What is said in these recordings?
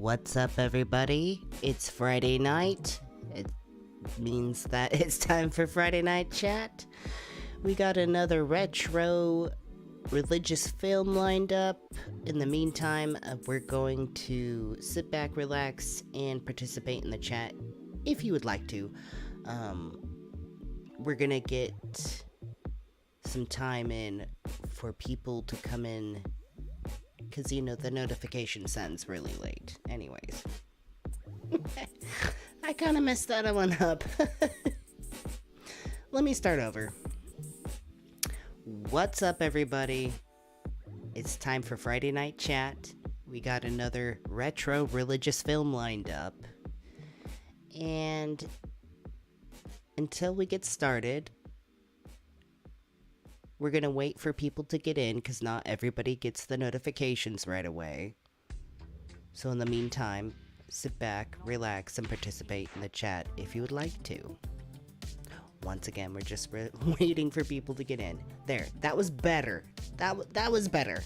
What's up, everybody? It's Friday night. It means that it's time for Friday Night Chat. We got another retro religious film lined up. In the meantime, we're going to sit back, relax, and participate in the chat if you would like to. We're gonna get some time in for people to come in, because, you know, the notification sends really late. Anyways. I kind of messed that one up. Let me start over. What's up, everybody? It's time for Friday Night Chat. We got another retro religious film lined up. And until we get started, we're going to wait for people to get in, because not everybody gets the notifications right away. So in the meantime, sit back, relax, and participate in the chat if you would like to. Once again, we're just waiting for people to get in. There, that was better. That was better.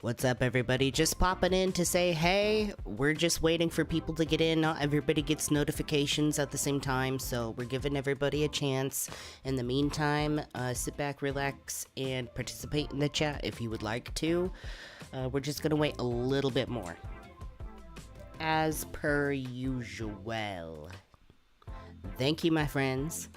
What's up, everybody? Just popping in to say, hey, we're just waiting for people to get in. Not everybody gets notifications at the same time, so we're giving everybody a chance. In the meantime, sit back, relax, and participate in the chat if you would like to. We're just gonna wait a little bit more. As per usual. Thank you, my friends.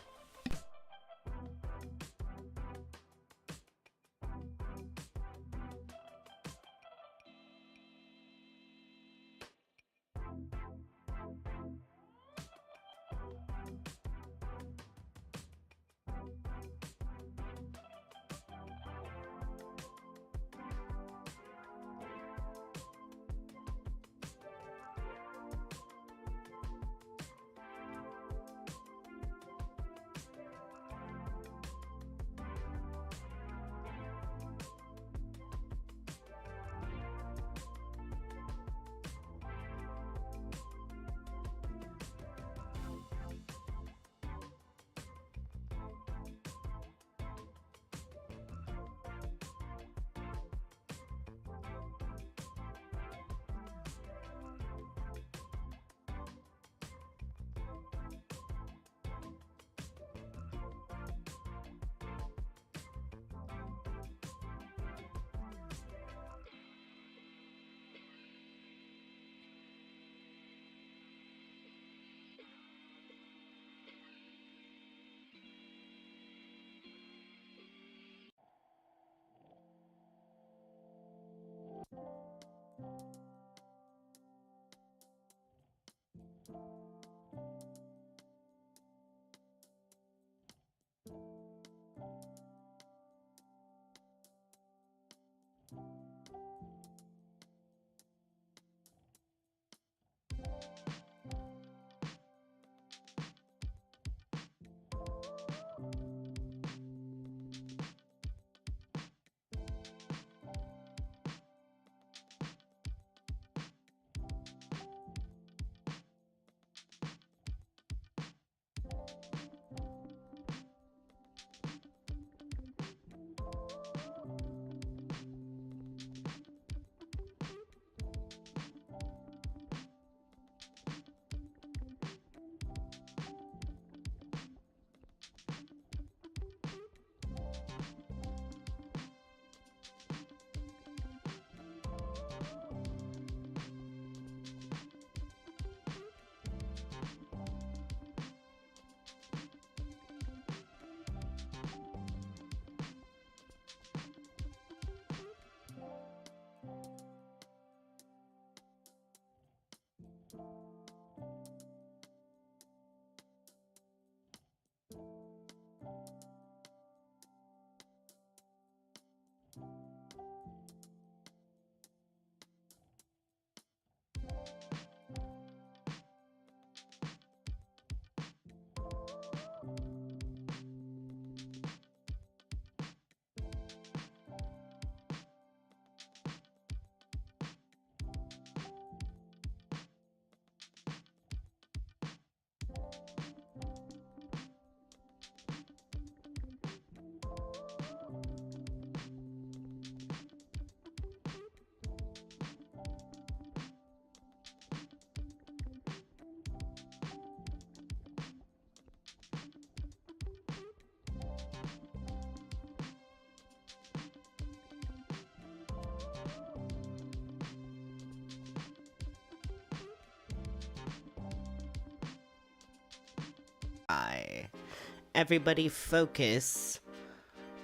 Everybody focus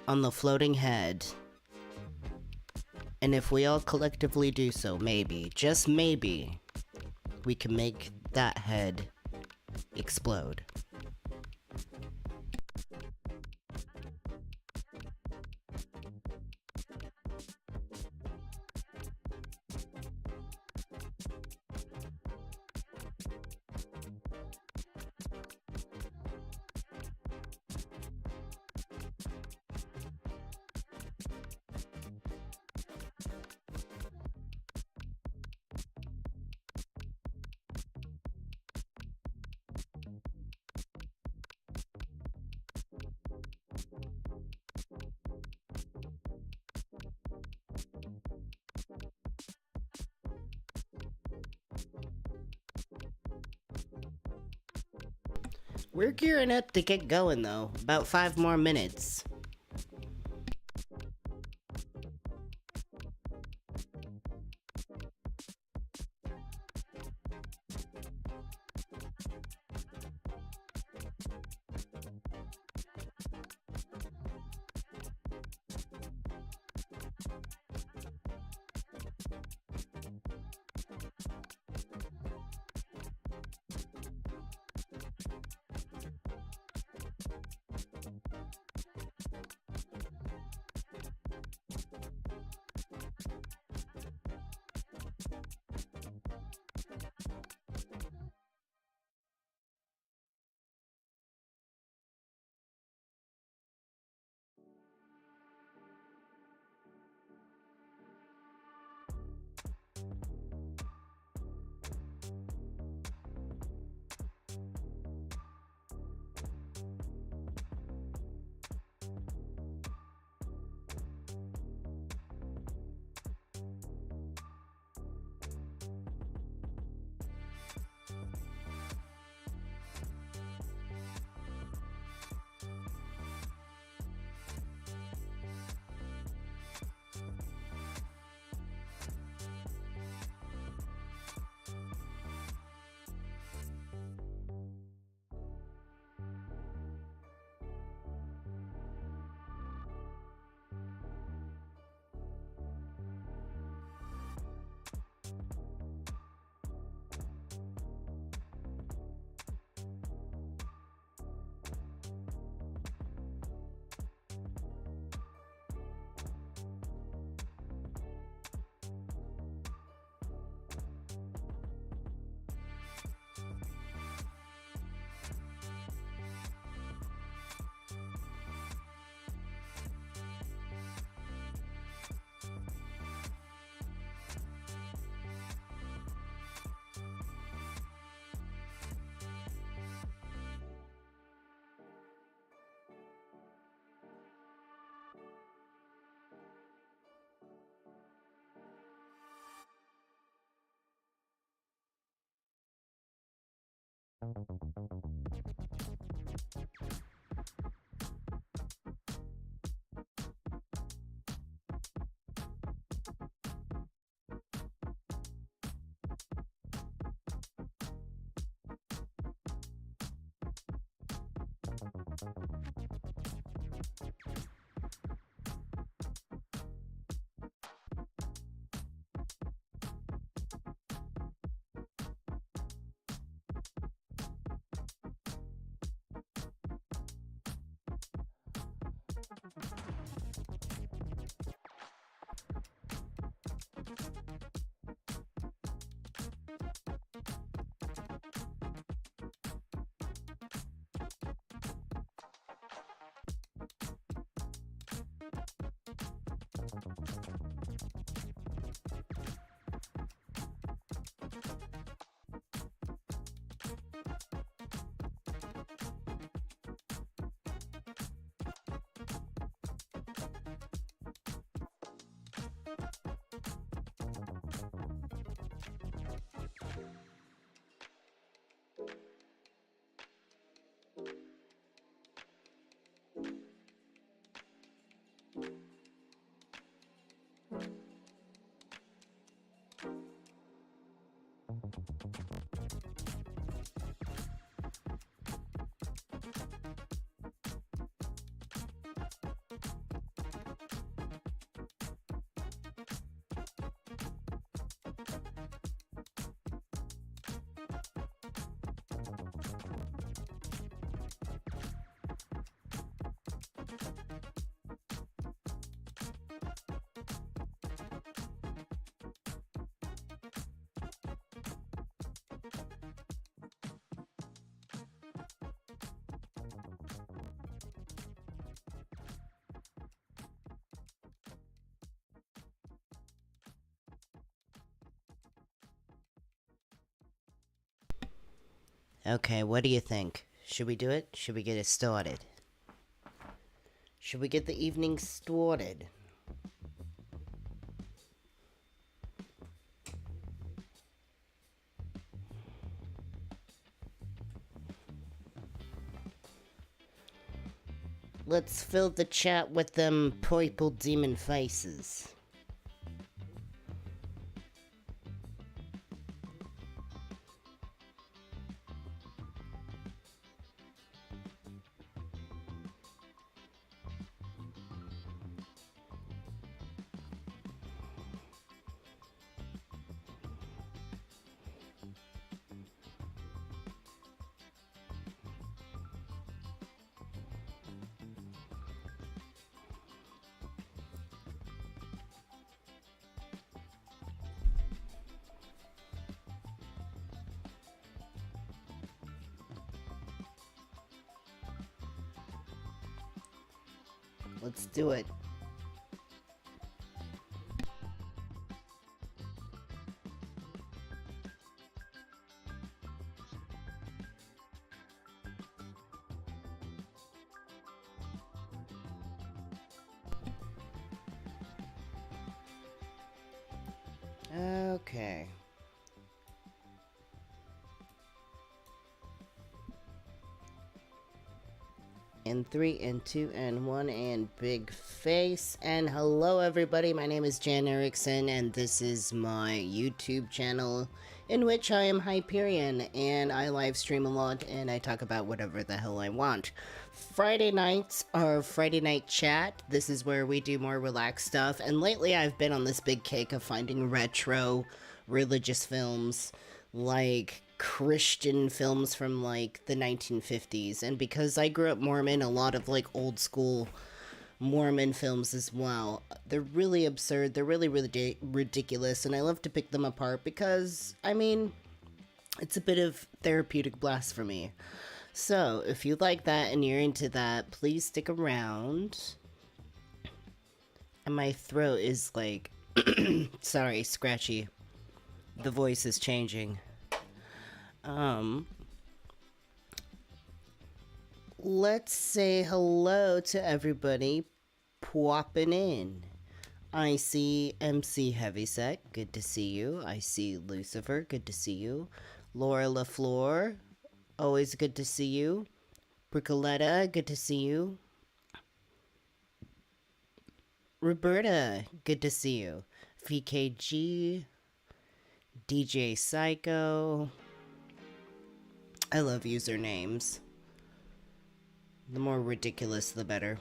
on the floating head. And if we all collectively do so, maybe, just maybe, we can make that head explode. We're gearing up to get going though. About 5 more minutes. Okay, what do you think? Should we do it? Should we get it started? Should we get the evening started? Let's fill the chat with them purple demon faces. Let's do it. Okay. And 3 and 2 and 1 and big face. And hello everybody, my name is Jan Erickson and this is my YouTube channel in which I am Hyperion and I live stream a lot and I talk about whatever the hell I want. Friday nights are Friday night chat. This is where we do more relaxed stuff, and lately I've been on this big kick of finding retro religious films like Christian films from like the 1950s, and because I grew up Mormon, a lot of like old school Mormon films as well. They're really absurd, they're really ridiculous, and I love to pick them apart because, I mean, it's a bit of therapeutic blasphemy. So, if you like that and you're into that, please stick around. And my throat is like, sorry, scratchy. The voice is changing. Let's say hello to everybody popping in. I see MC Heavyset, good to see you. I see Lucifer, good to see you. Laura LaFleur, always good to see you. Bricoletta, good to see you. Roberta, good to see you. VKG, DJ Psycho. I love usernames. The more ridiculous, the better.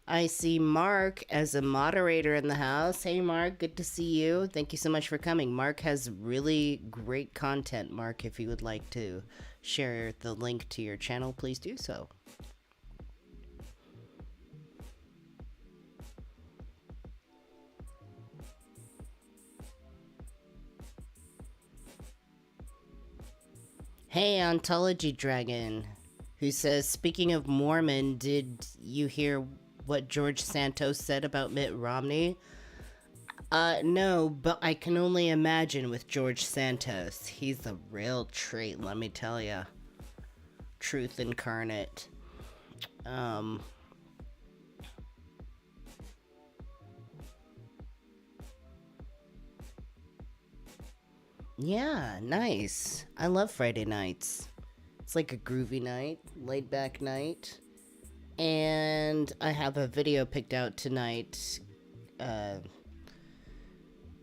I see Mark as a moderator in the house. Hey Mark, good to see you. Thank you so much for coming. Mark has really great content. Mark, if you would like to share the link to your channel, please do so. Hey, Ontology Dragon, who says, speaking of Mormon, did you hear what George Santos said about Mitt Romney? No, but I can only imagine with George Santos. He's a real treat, let me tell ya. Truth incarnate. Yeah, nice. I love Friday nights. It's like a groovy night, laid back night. And I have a video picked out tonight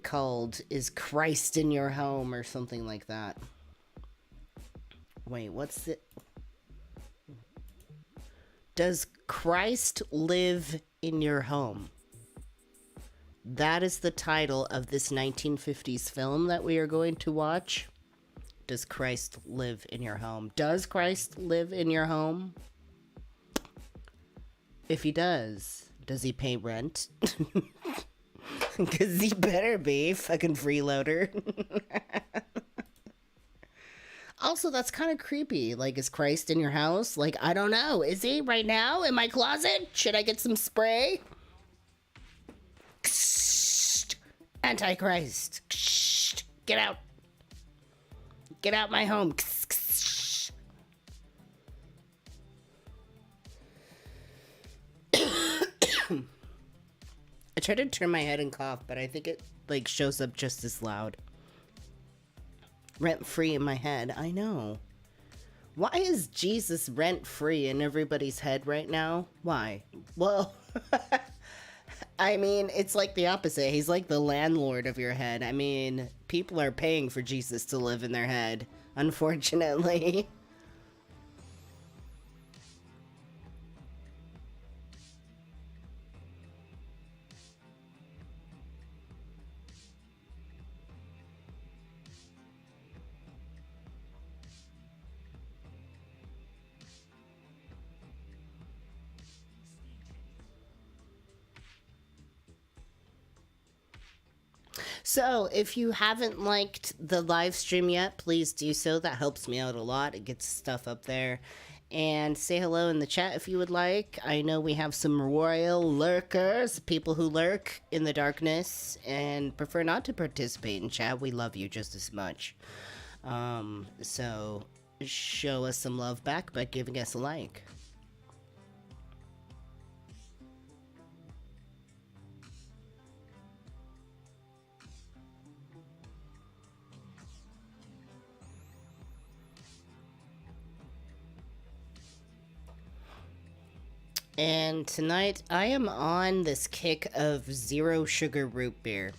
called Is Christ in Your Home or something like that. Wait, what's it? Does Christ live in your home? That is the title of this 1950s film that we are going to watch. Does Christ live in your home? Does Christ live in your home? If he does he pay rent? Because he better be, fucking freeloader. Also, that's kind of creepy. Like, is Christ in your house? Like, I don't know. Is he right now in my closet? Should I get some spray? Antichrist. Get out. Get out my home. I try to turn my head and cough, but I think it like shows up just as loud. Rent free in my head. I know. Why is Jesus rent free in everybody's head right now? Why? Well, I mean, it's like the opposite. He's like the landlord of your head. I mean, people are paying for Jesus to live in their head, unfortunately. So, if you haven't liked the live stream yet, please do so. That helps me out a lot. It gets stuff up there. And say hello in the chat if you would like. I know we have some royal lurkers, people who lurk in the darkness and prefer not to participate in chat. We love you just as much. So show us some love back by giving us a like. And tonight I am on this kick of zero sugar root beer.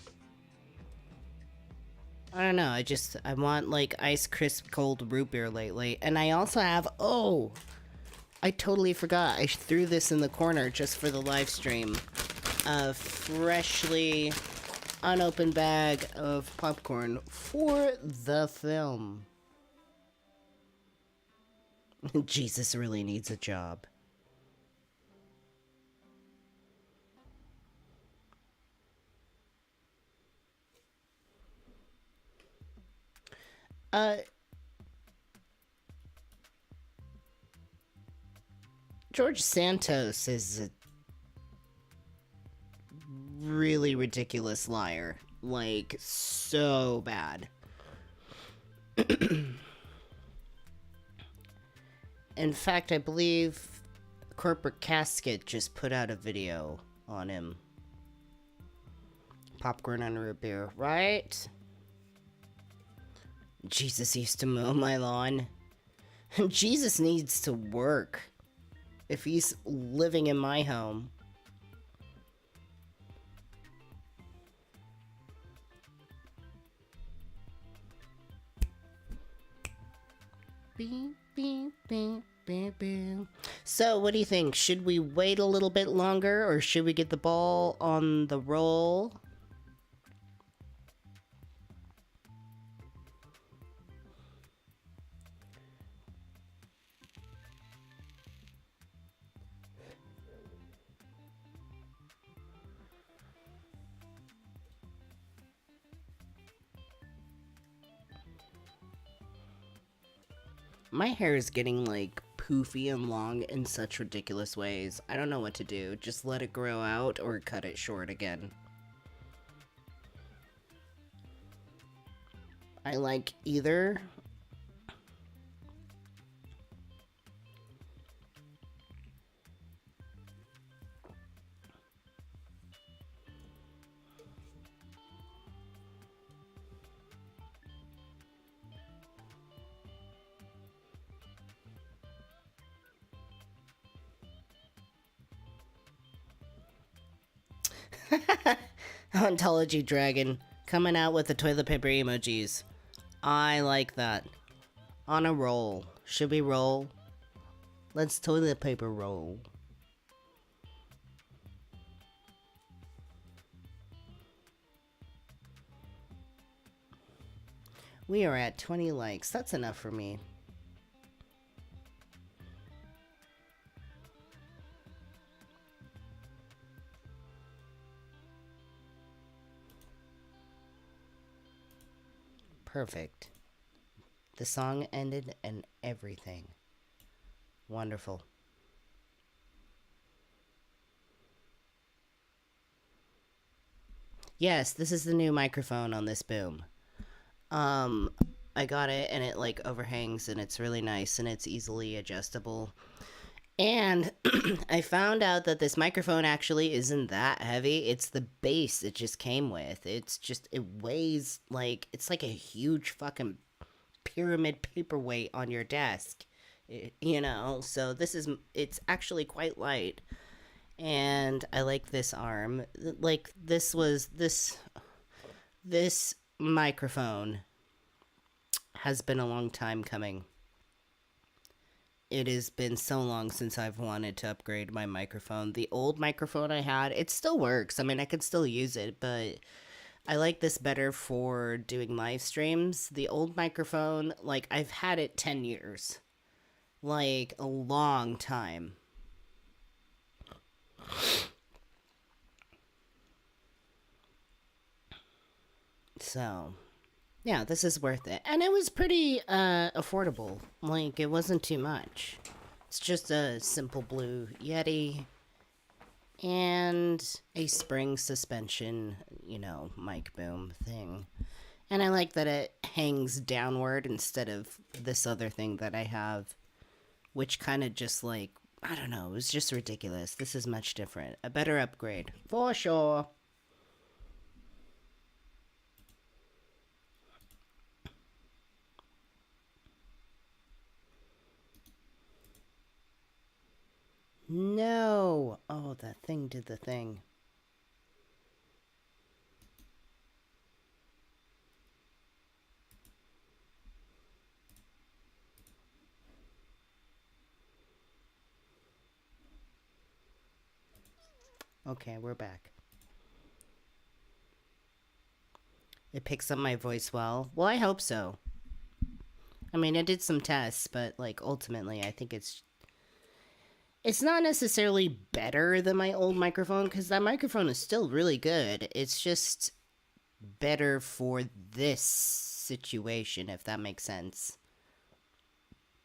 I don't know, I want like ice crisp cold root beer lately. And I also have, oh, I totally forgot. I threw this in the corner just for the live stream. A freshly unopened bag of popcorn for the film. Jesus really needs a job. George Santos is a really ridiculous liar. Like, so bad. In fact, I believe Corporate Casket just put out a video on him. Popcorn and root beer, right? Jesus used to mow my lawn. Jesus needs to work if he's living in my home. Beep, beep, beep, beep, beep. So, what do you think? Should we wait a little bit longer, or should we get the ball on the roll? My hair is getting, like, poofy and long in such ridiculous ways. I don't know what to do. Just let it grow out or cut it short again. I like either. Ontology Dragon coming out with the toilet paper emojis. I like that. On a roll. Should we roll? Let's toilet paper roll. We are at 20 likes. That's enough for me. Perfect. The song ended and everything. Wonderful. Yes, this is the new microphone on this boom. I got it and it like overhangs and it's really nice and it's easily adjustable. And I found out that this microphone actually isn't that heavy. It's the base it just came with. It's just, it weighs like, it's like a huge fucking pyramid paperweight on your desk. So it's actually quite light. And I like this arm. Like, this microphone has been a long time coming. It has been so long since I've wanted to upgrade my microphone. The old microphone I had, it still works. I mean, I could still use it, but I like this better for doing live streams. The old microphone, like, I've had it 10 years. Like, a long time. So, yeah, this is worth it. And it was pretty affordable. Like, it wasn't too much. It's just a simple blue Yeti and a spring suspension, mic boom thing. And I like that it hangs downward instead of this other thing that I have, which kind of just like, I don't know, it was just ridiculous. This is much different. A better upgrade, for sure. No! Oh, that thing did the thing. Okay, we're back. It picks up my voice well. Well, I hope so. I mean, I did some tests, but like ultimately, I think it's not necessarily better than my old microphone because that microphone is still really good. It's just better for this situation, if that makes sense.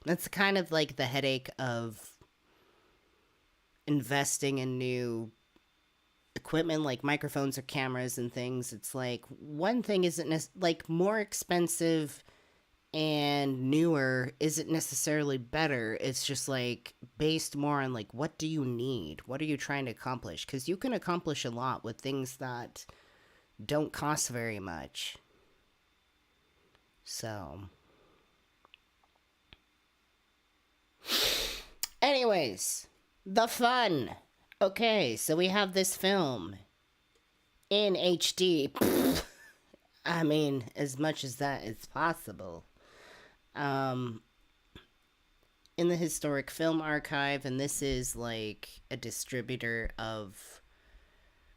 That's kind of like the headache of investing in new equipment like microphones or cameras and things. It's like one thing isn't like more expensive and newer isn't necessarily better. It's just like based more on like what do you need? What are you trying to accomplish? Because you can accomplish a lot with things that don't cost very much. So, anyways, the fun. Okay, so we have this film in HD. I mean, as much as that is possible. Um, in the Historic Film Archive, and this is like a distributor of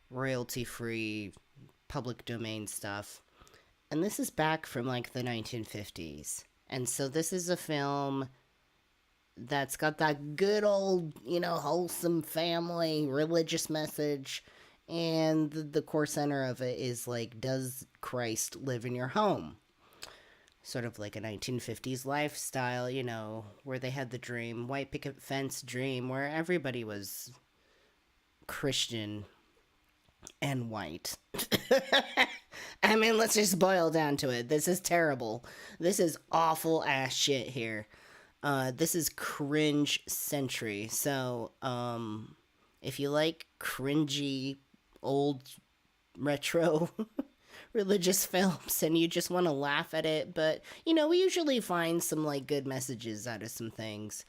royalty free public domain stuff. And this is back from like the 1950s. And so this is a film that's got that good old, wholesome family religious message. And the core center of it is like, does Christ live in your home? Sort of like a 1950s lifestyle, where they had the dream, white picket fence dream, where everybody was Christian and white. I mean, let's just boil down to it. This is terrible. This is awful ass shit here. This is cringe century. So, if you like cringy old retro religious films and you just want to laugh at it, but we usually find some like good messages out of some things.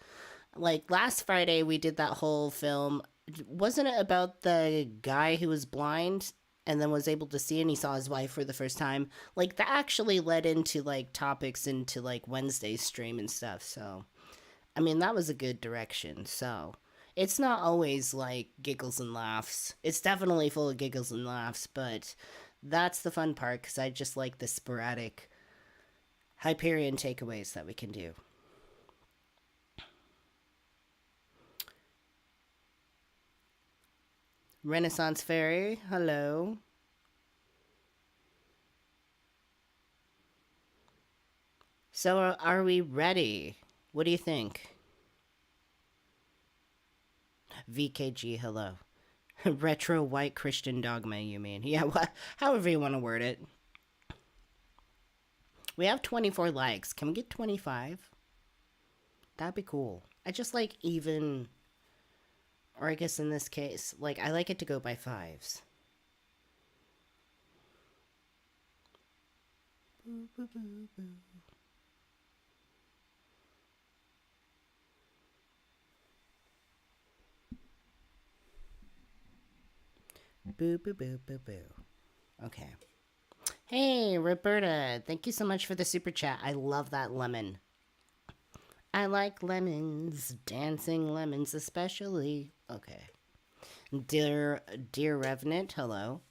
Like last Friday we did that whole film. Wasn't it about the guy who was blind and then was able to see and he saw his wife for the first time? Like that actually led into like topics into like Wednesday's stream and stuff. So I mean that was a good direction. So it's not always like giggles and laughs. It's definitely full of giggles and laughs, but that's the fun part because I just like the sporadic Hyperion takeaways that we can do. Renaissance Fairy, hello. So are we ready? What do you think? VKG, hello. Retro white Christian dogma, you mean? Yeah, however you want to word it. We have 24 likes. Can we get 25? That'd be cool. I just like even, or I guess in this case, like I like it to go by fives. boo, boo, boo, boo, boo. Okay. Hey, Roberta, thank you so much for the super chat. I love that lemon. I like lemons, dancing lemons especially. Okay. Dear Revenant, hello.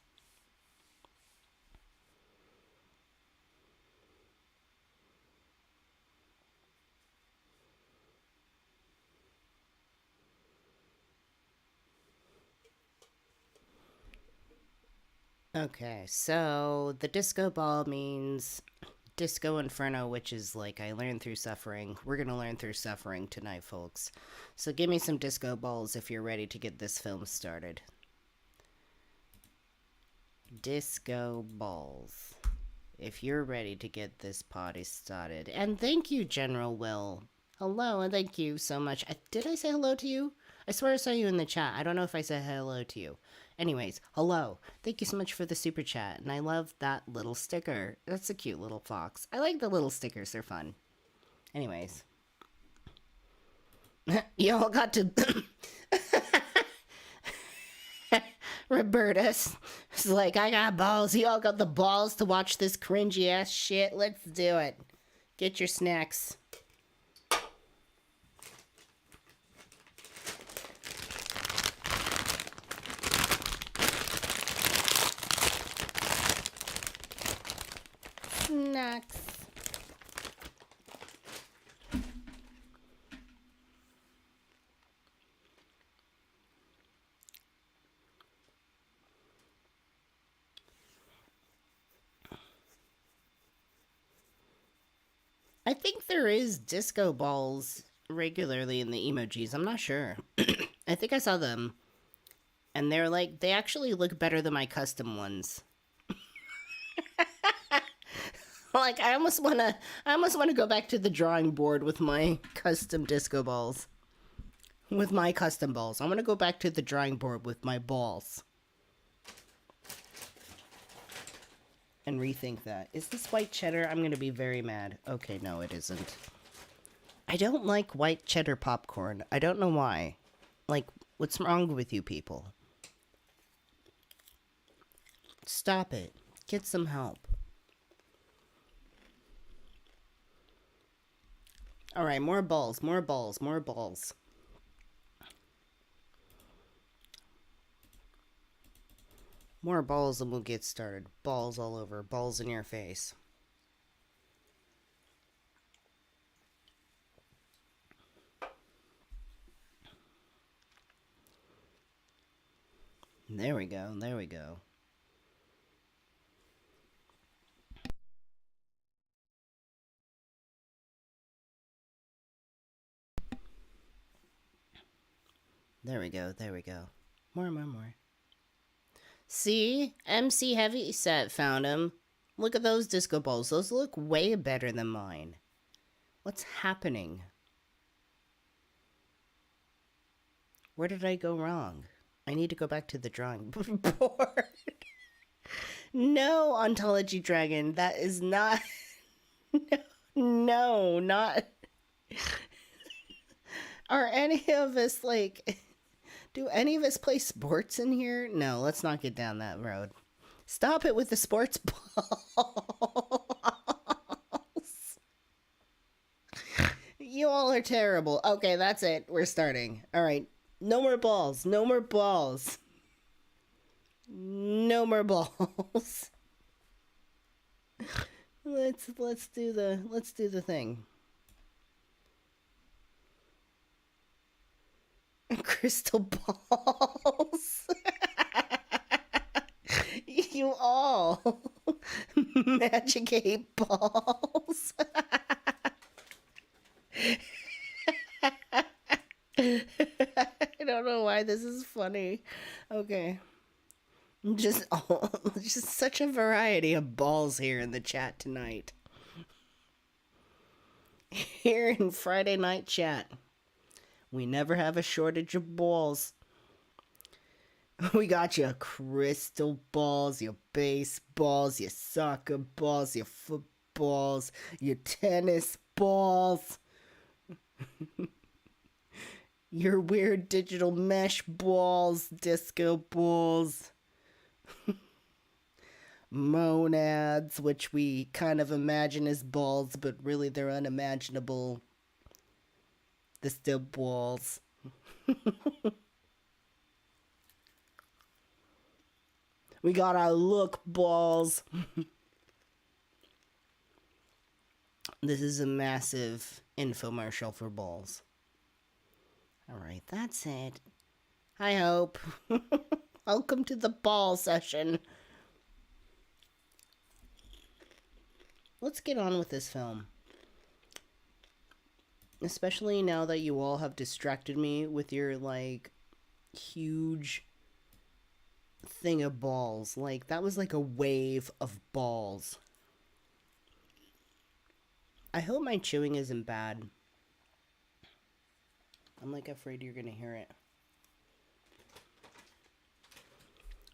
Okay, so the disco ball means Disco Inferno, which is like I learned through suffering. We're gonna learn through suffering tonight, folks. So give me some disco balls if you're ready to get this film started. Disco balls. If you're ready to get this party started. And thank you, General Will. Hello, and thank you so much. Did I say hello to you? I swear I saw you in the chat. I don't know if I said hello to you. Anyways, hello. Thank you so much for the super chat. And I love that little sticker. That's a cute little fox. I like the little stickers. They're fun. Anyways. Y'all got to... Roberta's like, I got balls. Y'all got the balls to watch this cringy ass shit. Let's do it. Get your snacks. Snacks. I think there is disco balls regularly in the emojis. I'm not sure. I think I saw them. And they're like, they actually look better than my custom ones. Like, I almost want to go back to the drawing board with my custom disco balls. With my custom balls. I want to go back to the drawing board with my balls. And rethink that. Is this white cheddar? I'm going to be very mad. Okay, no, it isn't. I don't like white cheddar popcorn. I don't know why. Like, what's wrong with you people? Stop it. Get some help. All right, more balls, more balls, more balls. More balls and we'll get started. Balls all over. Balls in your face. There we go. There we go. There we go. There we go. More, more, more. See? MC Heavyset found him. Look at those disco balls. Those look way better than mine. What's happening? Where did I go wrong? I need to go back to the drawing board. No, Ontology Dragon. That is not... No, not... Are any of us, like... Do any of us play sports in here? No, let's not get down that road. Stop it with the sports balls. You all are terrible. Okay, that's it. We're starting. All right. No more balls. No more balls. No more balls. Let's do the thing. Crystal balls. You all. Magic 8 balls. I don't know why this is funny. Okay. Just such a variety of balls here in the chat tonight. Here in Friday night chat. We never have a shortage of balls. We got your crystal balls, your baseballs, your soccer balls, your footballs, your tennis balls. Your weird digital mesh balls, disco balls. Monads, which we kind of imagine as balls, but really they're unimaginable. They're still balls. We got our look balls. This is a massive infomercial for balls. Alright, that's it. I hope. Welcome to the ball session. Let's get on with this film. Especially now that you all have distracted me with your, like, huge thing of balls. Like, that was like a wave of balls. I hope my chewing isn't bad. I'm, like, afraid you're gonna hear it.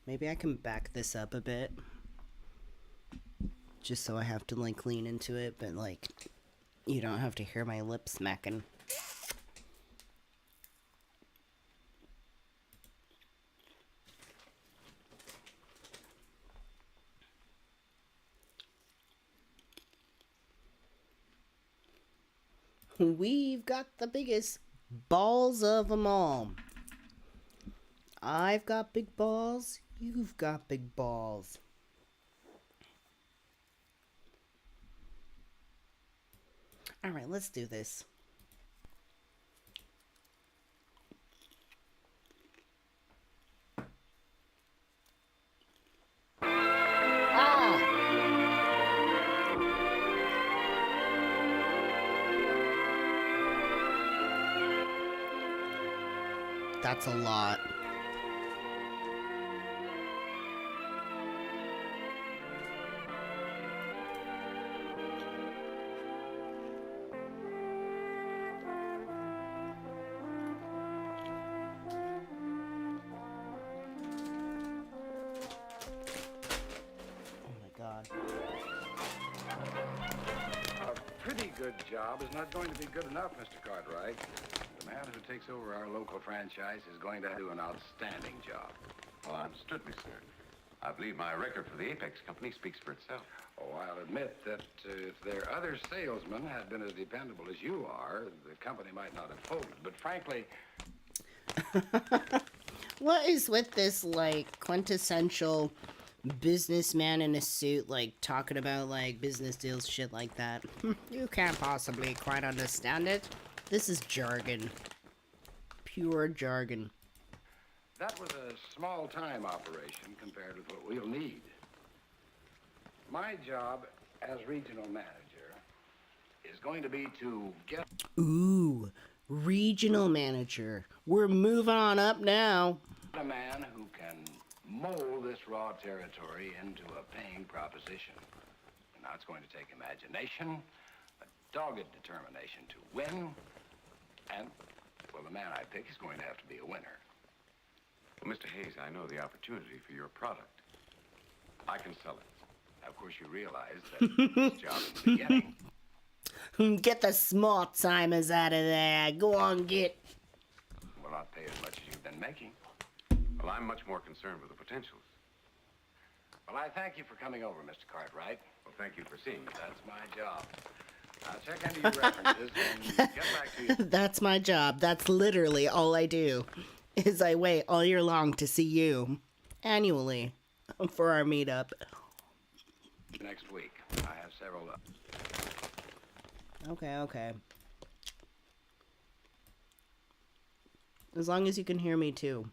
Maybe I can back this up a bit. Just so I have to, like, lean into it, but, like, you don't have to hear my lips smacking. We've got the biggest balls of them all. I've got big balls. You've got big balls. All right, let's do this. That's a lot. A pretty good job is not going to be good enough, Mr. Cartwright. The man who takes over our local franchise is going to do an outstanding job. Well, understood me, sir. I believe my record for the Apex Company speaks for itself. Oh, I'll admit that if their other salesmen had been as dependable as you are, the company might not have folded. But frankly... What is with this, like, quintessential businessman in a suit, like, talking about, like, business deals, shit like that? You can't possibly quite understand it. This is jargon. Pure jargon. That was a small-time operation compared with what we'll need. My job as regional manager is going to be to get... Ooh, regional manager. We're moving on up now. A man who can mold this raw territory into a paying proposition. Now, it's going to take imagination, a dogged determination to win, and, well, the man I pick is going to have to be a winner. Well, Mr. Hayes, I know the opportunity for your product. I can sell it. Of course, you realize that this job is the beginning. Get the small timers out of there. Go on, get. Will not pay as much as you've been making. Well, I'm much more concerned with the potentials. Well, I thank you for coming over, Mr. Cartwright. Well, thank you for seeing me. That's my job. I'll check into your references and get back to you. That's my job. That's literally all I do. Is I wait all year long to see you. Annually. For our meetup. Next week. I have several... Okay. As long as you can hear me too.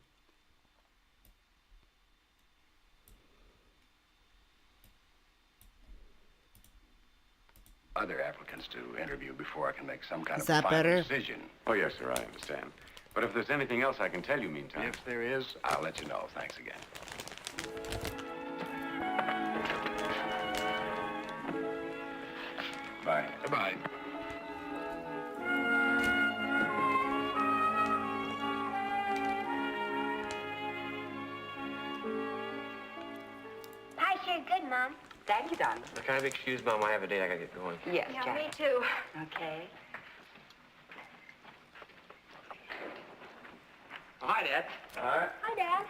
Other applicants to interview before I can make some kind Is of a that final better? decision. Oh, yes, sir, I understand. But if there's anything else I can tell you meantime... If there is, I'll let you know. Thanks again. Bye. Goodbye. Pie sure good, Mom. Thank you, darling. Can I be excused, Mom? I have a date. I gotta get going. Yes, Yeah, Jack. me too. Okay. Oh, hi, Dad. All right. Hi, Dad.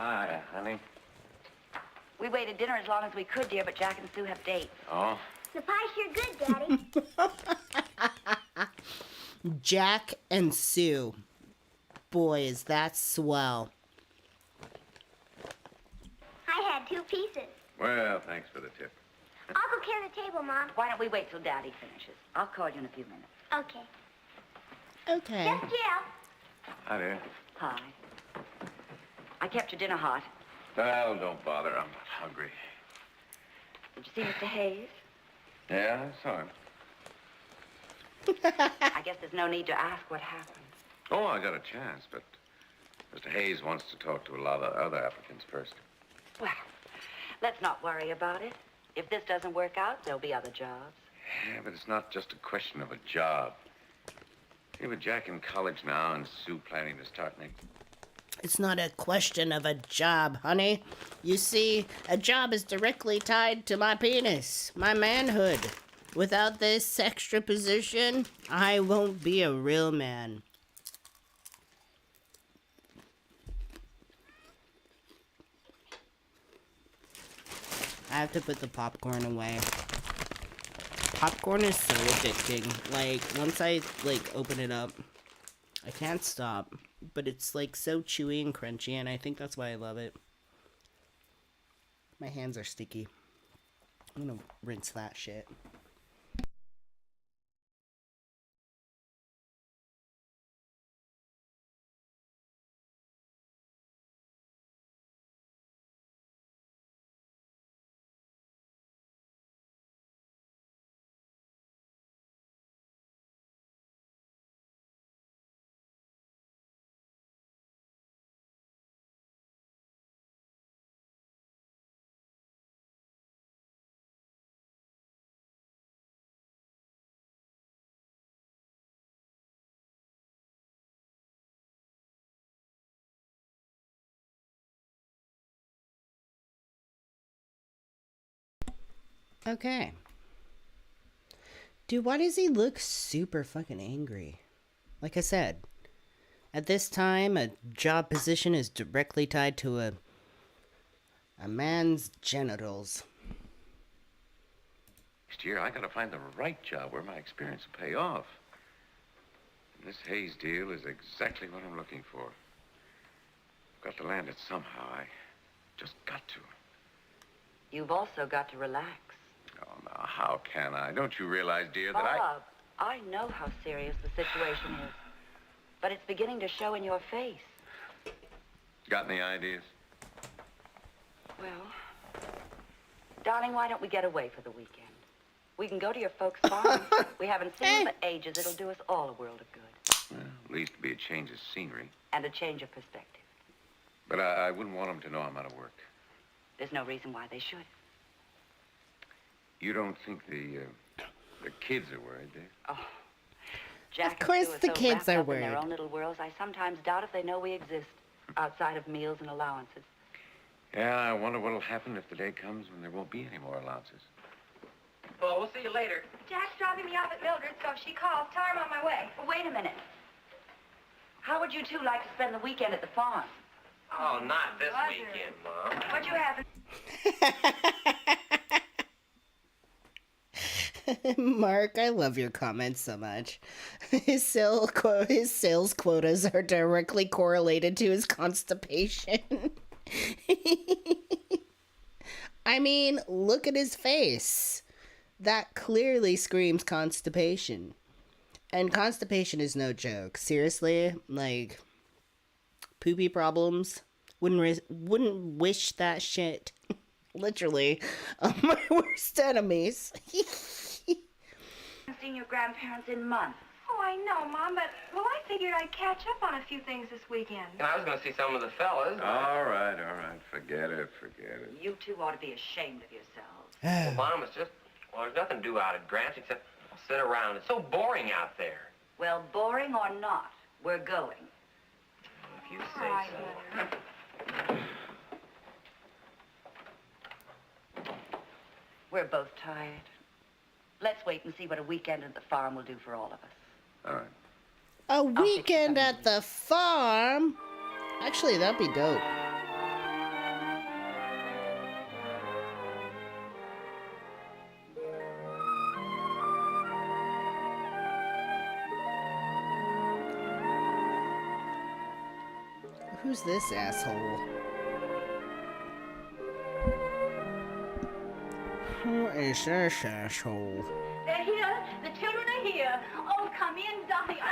Hi, honey. We waited dinner as long as we could, dear, but Jack and Sue have dates. Oh? The pie's sure good, Daddy. Jack and Sue. Boy, is that swell. I had 2 pieces. Well, thanks for the tip. I'll go clear the table, Mom. Why don't we wait till Daddy finishes? I'll call you in a few minutes. Okay. Okay. Just Jill. Hi there. Hi. I kept your dinner hot. Well, don't bother. I'm not hungry. Did you see Mr. Hayes? Yeah, I saw him. I guess there's no need to ask what happened. Oh, I got a chance, but Mr. Hayes wants to talk to a lot of other applicants first. Well, let's not worry about it. If this doesn't work out, there'll be other jobs. Yeah, but it's not just a question of a job. Here with Jack in college now and Sue planning to start next. It's not a question of a job, honey. You see, a job is directly tied to my penis, my manhood. Without this extra position, I won't be a real man. I have to put the popcorn away. Popcorn is so addicting. Like, once I, open it up, I can't stop. But it's, so chewy and crunchy, and I think that's why I love it. My hands are sticky. I'm gonna rinse that shit. Okay. Dude, why does he look super fucking angry? Like I said, at this time, a job position is directly tied to a man's genitals. Next year, I gotta find the right job where my experience will pay off. And this Hayes deal is exactly what I'm looking for. Got to land it somehow. I just got to. You've also got to relax. Oh, now, how can I? Don't you realize, dear, that Bob, I know how serious the situation is. But it's beginning to show in your face. Got any ideas? Well, darling, why don't we get away for the weekend? We can go to your folks' farm. We haven't seen them in ages. It'll do us all a world of good. Well, at least it'll be a change of scenery. And a change of perspective. But I wouldn't want them to know I'm out of work. There's no reason why they should. You don't think the kids are worried, do you? Oh, Jack Of course and Sue the so kids wrapped are up in their worried. own little worlds, I sometimes doubt if they know we exist outside of meals and allowances. Yeah, I wonder what'll happen if the day comes when there won't be any more allowances. Well, we'll see you later. Jack's dropping me off at Mildred, so if she calls, tell her I'm on my way. Well, wait a minute. How would you two like to spend the weekend at the farm? Oh, not this Roger. weekend, Mom. What you having? Mark, I love your comments so much. His sales quotas are directly correlated to his constipation. I mean, look at his face. That clearly screams constipation. And constipation is no joke. Seriously, like, poopy problems. Wouldn't wish that shit. Literally, on my worst enemies. I've seen your grandparents in months. Oh, I know, Mom, but, well, I figured I'd catch up on a few things this weekend. And I was going to see some of the fellas. All right. Forget it. You two ought to be ashamed of yourselves. Well, Mom, it's just, well, there's nothing to do out at Grant's except sit around. It's so boring out there. Well, boring or not, we're going. If you All say right, so. Mother. We're both tired. Let's wait and see what a weekend at the farm will do for all of us. All right. A fix you weekend something. at the farm? Actually, that'd be dope. Who's this asshole? Who is this asshole? They're here. The children are here. Oh, come in, darling. Oh,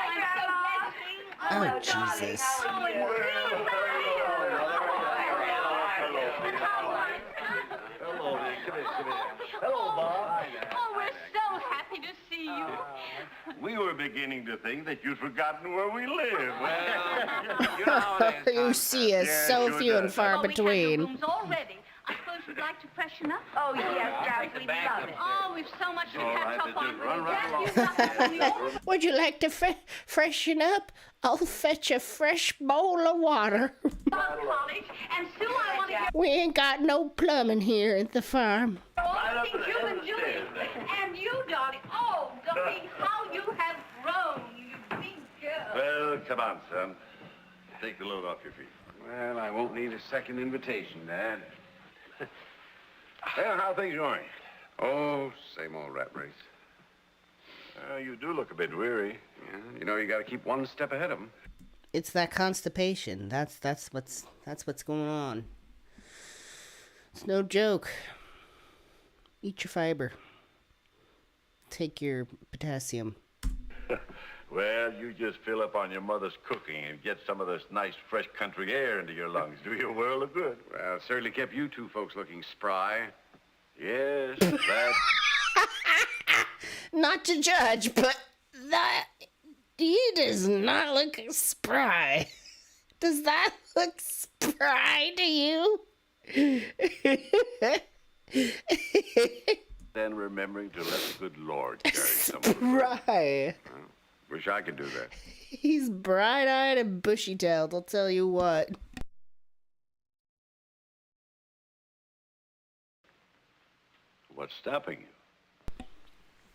I'm so glad. Oh, Jesus. Oh, it's really Hello, come in. Hello, Bob. Oh, we're so happy to see you. We were beginning to think that you'd forgotten where we live. Well, you know how it is. You see us Yeah, so sure few and does. far Well, we have the between. rooms all ready. I suppose you'd like to freshen up? Oh, yes, Dad, we'd love it. Oh, we've so much to All catch right, up on. just run right along. You've got New York. Would you like to freshen up? I'll fetch a fresh bowl of water. About college. And Sue, I want to hear We ain't got no plumbing here at the farm. all the things you've been doing. And you, darling. Oh, darling, how you have grown, you big girl. Well, come on, son. Take the load off your feet. Well, I won't need a second invitation, Dad. Well, how are things going? Oh, same old rat race. You do look a bit weary. Yeah, you know you got to keep one step ahead of them. It's that constipation. That's what's going on. It's no joke. Eat your fiber. Take your potassium. Well, you just fill up on your mother's cooking and get some of this nice, fresh country air into your lungs. Do you a world of good. Well, it certainly kept you two folks looking spry. Yes, that. Not to judge, but that he does not look spry. Does that look spry to you? Then remembering to let the good Lord carry some of the burden. Spry. Wish I could do that. He's bright-eyed and bushy-tailed, I'll tell you what. What's stopping you?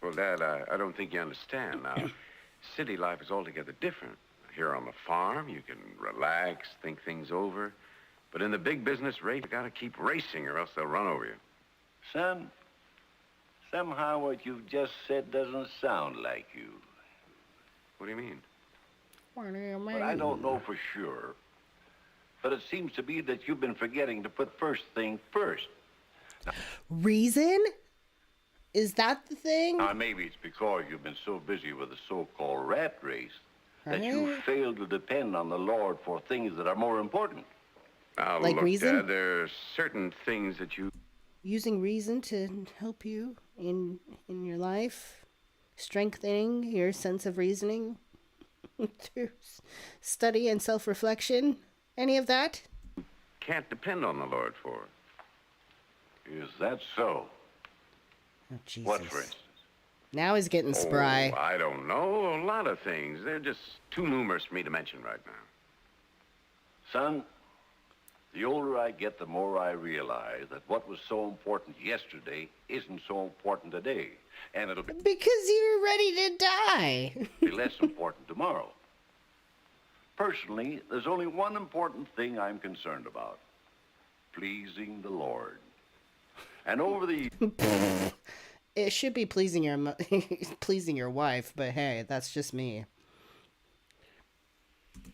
Well, Dad, I don't think you understand. Now, city life is altogether different. Here on the farm, you can relax, think things over. But in the big business race, you gotta keep racing or else they'll run over you. Son, somehow what you've just said doesn't sound like you. What do you mean? What do you But I don't know for sure. But it seems to be that you've been forgetting to put first thing first. Reason? Is that the thing? Now, maybe it's because you've been so busy with the so-called rat race that you Huh? failed to depend on the Lord for things that are more important. Now, Like look, reason? Dad, there are certain things that you... Using reason to help you in your life? Strengthening your sense of reasoning? Through study and self-reflection? Any of that? can't depend on the Lord for. Is that so? Oh, Jesus. What, for instance? Now he's getting spry. Oh, I don't know. A lot of things. They're just too numerous for me to mention right now. Son, the older I get, the more I realize that what was so important yesterday isn't so important today. And it'll Because you're ready to die. be less important tomorrow. Personally, there's only one important thing I'm concerned about. Pleasing the Lord. And over the It should be pleasing your pleasing your wife, but hey, that's just me.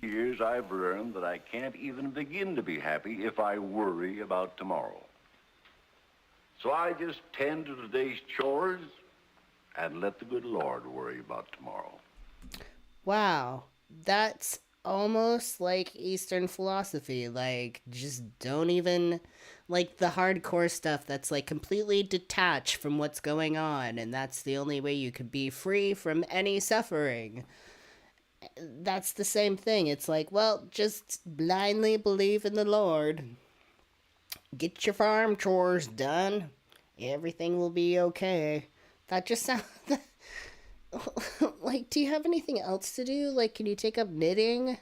years, I've learned that I can't even begin to be happy if I worry about tomorrow. So I just tend to today's chores and let the good Lord worry about tomorrow. Wow, that's almost like Eastern philosophy. Like, just don't even, like, the hardcore stuff that's like completely detached from what's going on, and that's the only way you could be free from any suffering. That's the same thing. It's like, well, just blindly believe in the Lord. Get your farm chores done. Everything will be okay. That just sounds... Like, do you have anything else to do? Like, can you take up knitting?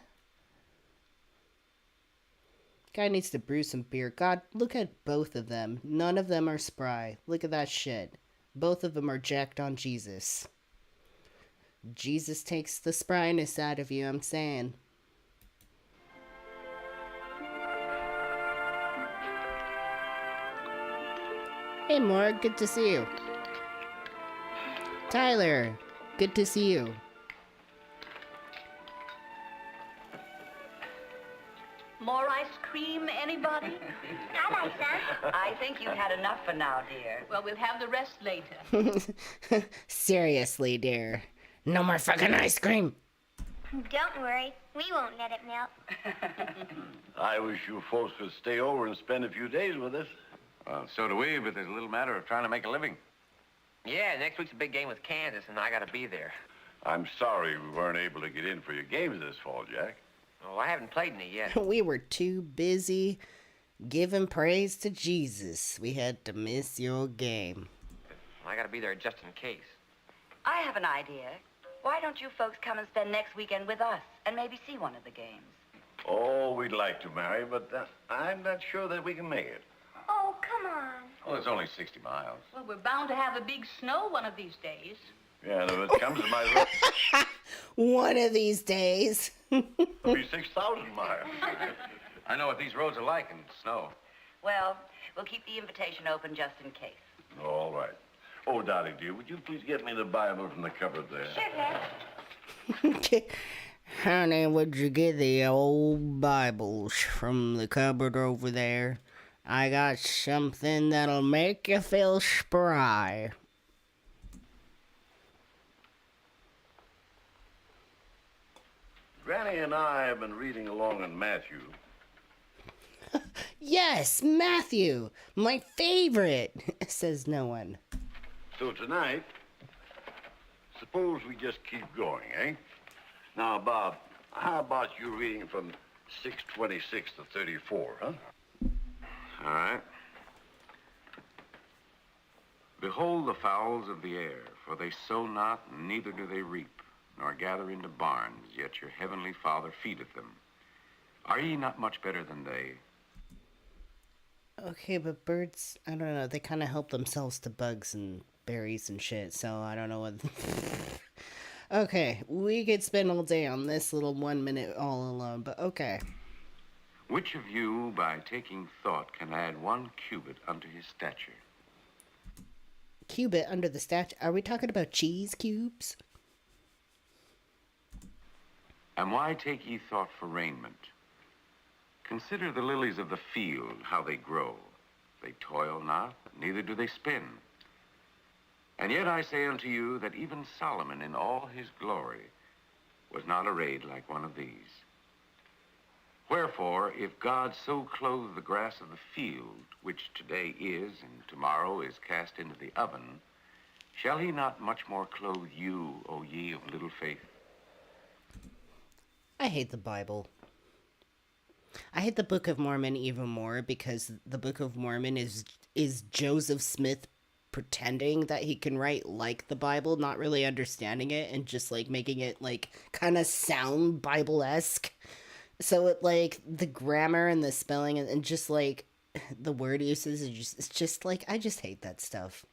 Guy needs to brew some beer. God, look at both of them. None of them are spry. Look at that shit. Both of them are jacked on Jesus. Jesus takes the spryness out of you, I'm saying. Hey, Morg, good to see you. Tyler, good to see you. More cream, anybody? I'd like some. I think you've had enough for now, dear. Well, we'll have the rest later. Seriously, dear. No more fucking ice cream. Don't worry, we won't let it melt. I wish you folks could stay over and spend a few days with us. Well, so do we, but there's a little matter of trying to make a living. Yeah, next week's a big game with Kansas, and I gotta be there. I'm sorry we weren't able to get in for your games this fall, Jack. Oh, I haven't played any yet. We were too busy giving praise to Jesus. We had to miss your game. I gotta be there just in case. I have an idea. Why don't you folks come and spend next weekend with us and maybe see one of the games? Oh, we'd like to, Mary, but I'm not sure that we can make it. Oh, come on. Well, it's only 60 miles. Well, we're bound to have a big snow one of these days. Yeah, and if it comes to my One of these days. it'll be 6,000 miles. I know what these roads are like in snow. Well, we'll keep the invitation open just in case. All right. Oh, Dottie, dear, would you please get me the Bible from the cupboard there? Sure, Dad. Honey, would you get the old Bibles from the cupboard over there? I got something that'll make you feel spry. Granny and I have been reading along in Matthew. Yes, Matthew, my favorite, says no one. So tonight, suppose we just keep going, eh? Now, Bob, how about you reading from 6:26 to 34, huh? All right. Behold the fowls of the air, for they sow not, neither do they reap, nor gather into barns, yet your heavenly Father feedeth them. Are ye not much better than they? Okay, but birds, I don't know, they kind of help themselves to bugs and berries and shit, so I don't know what... Okay, we could spend all day on this little 1 minute all alone, but okay. Which of you, by taking thought, can add 1 cubit unto his stature? Cubit under the statue. Are we talking about cheese cubes? And why take ye thought for raiment? Consider the lilies of the field, how they grow. They toil not, neither do they spin. And yet I say unto you that even Solomon in all his glory was not arrayed like one of these. Wherefore, if God so clothe the grass of the field, which today is and tomorrow is cast into the oven, shall he not much more clothe you, O ye of little faith? I hate the Bible. I hate the Book of Mormon even more because the Book of Mormon is Joseph Smith pretending that he can write like the Bible, not really understanding it, and just like making it like kind of sound Bible-esque. So it like the grammar and the spelling and just like the word uses is it's just like I just hate that stuff.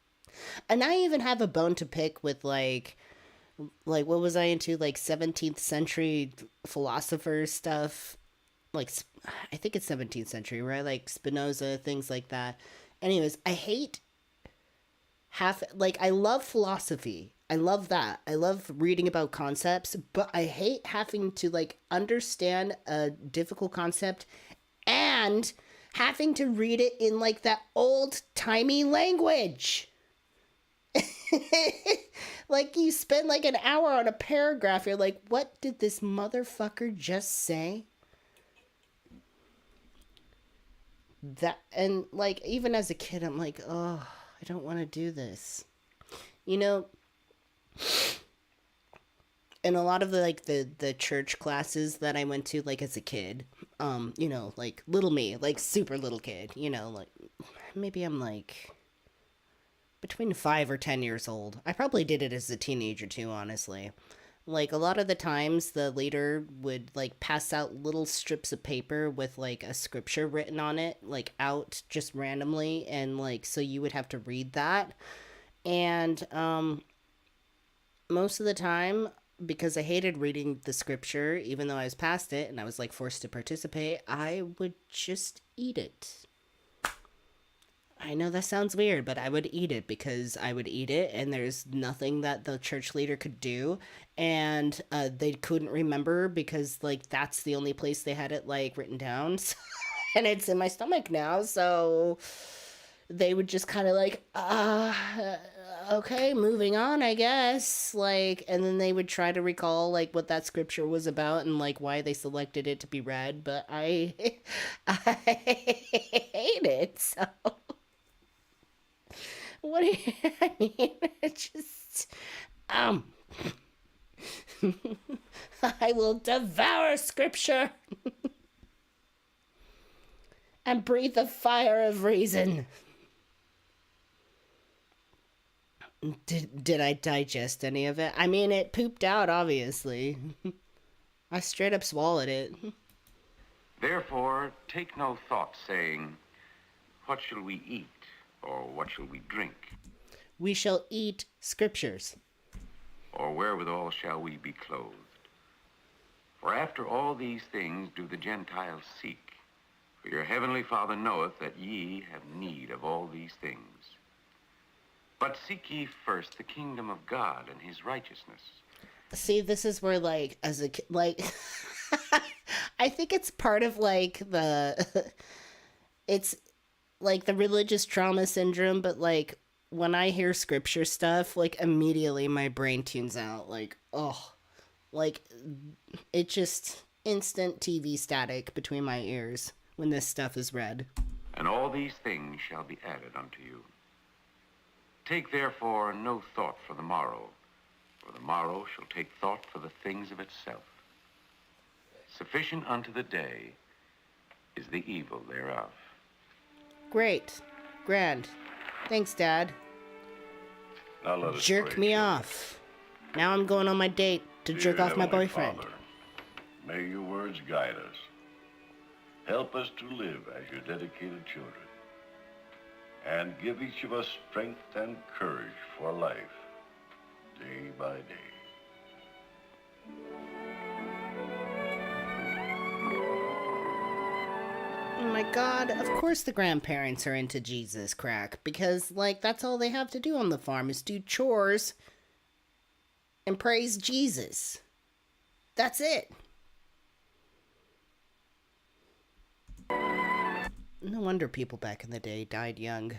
And I even have a bone to pick with like what was I into, like 17th century philosopher stuff, like I think it's 17th century, right? Like Spinoza, things like that. Anyways, I hate I love philosophy. I love that. I love reading about concepts, but I hate having to like understand a difficult concept and having to read it in like that old-timey language. Like you spend like an hour on a paragraph, you're like, what did this motherfucker just say? That, and like even as a kid I'm like, oh, I don't want to do this. You know, in a lot of the church classes that I went to like as a kid, you know, like little me, like super little kid, you know, like maybe I'm like between 5 or 10 years old. I probably did it as a teenager too, honestly. Like a lot of the times the leader would like pass out little strips of paper with like a scripture written on it, like out just randomly, and like so you would have to read that. And most of the time, because I hated reading the scripture, even though I was past it and I was like forced to participate, I would just eat it. I know that sounds weird, but I would eat it because I would eat it and there's nothing that the church leader could do. And they couldn't remember because like that's the only place they had it like written down. and it's in my stomach now, so they would just kind of like, okay, moving on, I guess. Like, and then they would try to recall like what that scripture was about and like why they selected it to be read, but I hate it. So what do you, I mean? It's just I will devour scripture and breathe the fire of reason. Did I digest any of it? I mean, it pooped out, obviously. I straight up swallowed it. Therefore, take no thought, saying, what shall we eat, or what shall we drink? We shall eat scriptures. Or wherewithal shall we be clothed? For after all these things do the Gentiles seek. For your heavenly Father knoweth that ye have need of all these things. But seek ye first the kingdom of God and his righteousness. See, this is where, like, as a kid, like, I think it's part of, like, it's, like, the religious trauma syndrome, but, like, when I hear scripture stuff, like, immediately my brain tunes out, like, oh, like, it just, instant TV static between my ears when this stuff is read. And all these things shall be added unto you. Take therefore no thought for the morrow shall take thought for the things of itself. Sufficient unto the day is the evil thereof. Great. Grand. Thanks, Dad. Now let us Jerk pray, me children. off. Now I'm going on my date to Dear jerk off my Heavenly boyfriend. Father, may your words guide us. Help us to live as your dedicated children. And give each of us strength and courage for life, day by day. Oh my god, of course the grandparents are into Jesus crack, because, like, that's all they have to do on the farm is do chores and praise Jesus. That's it. No wonder people back in the day died young.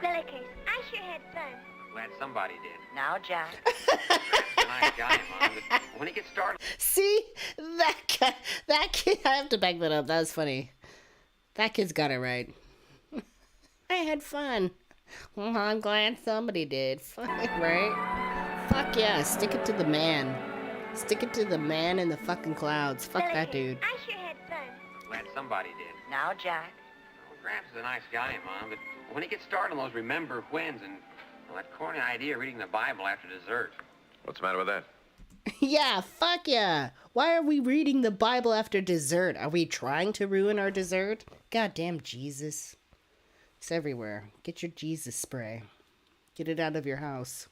Willikers, I sure had fun. Glad somebody did. Now, Jack. He's a nice guy, Mom, but when he gets started... See? That kid, I have to back that up. That was funny. That kid's got it right. I had fun. Well, I'm glad somebody did. Fuck, right? Fuck yeah, stick it to the man. Stick it to the man in the fucking clouds. Fuck that Willikers, dude. I sure had fun. Glad somebody did. Now, Jack. Well, Gramps is a nice guy, Mom, but when he gets started on those remember whens and well, that corny idea of reading the Bible after dessert. What's the matter with that? Yeah, fuck yeah. Why are we reading the Bible after dessert? Are we trying to ruin our dessert? Goddamn Jesus. It's everywhere. Get your Jesus spray. Get it out of your house.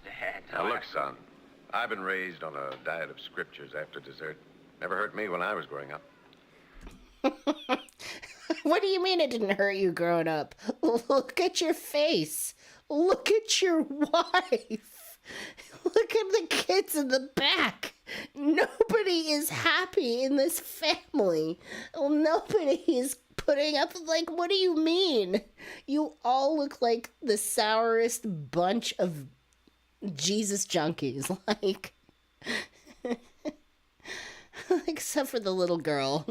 Dad, Now look, son, I've been raised on a diet of scriptures after dessert. Never hurt me when I was growing up. What do you mean it didn't hurt you growing up? Look at your face. Look at your wife. Look at the kids in the back. Nobody is happy in this family. Nobody is putting up, like, what do you mean? You all look like the sourest bunch of Jesus junkies. Like, except for the little girl.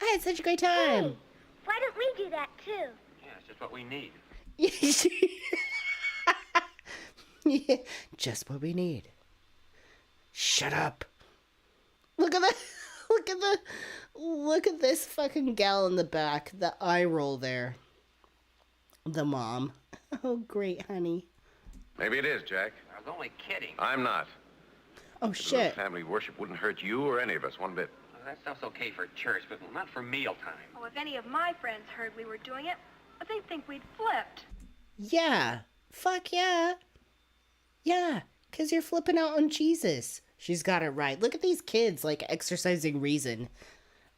I had such a great time. Hey, why don't we do that too? Yeah, it's just what we need. Yeah, just what we need. Shut up. Look at the look at this fucking gal in the back. The eye roll there. The mom. Oh, great, honey. Maybe it is, Jack. I was only kidding. I'm not. Oh, A little shit. family worship wouldn't hurt you or any of us one bit. Well, that stuff's okay for church, but not for mealtime. Oh, if any of my friends heard we were doing it, they'd think we'd flipped. Yeah. Fuck yeah. Yeah, because you're flipping out on Jesus. She's got it right. Look at these kids, like, exercising reason.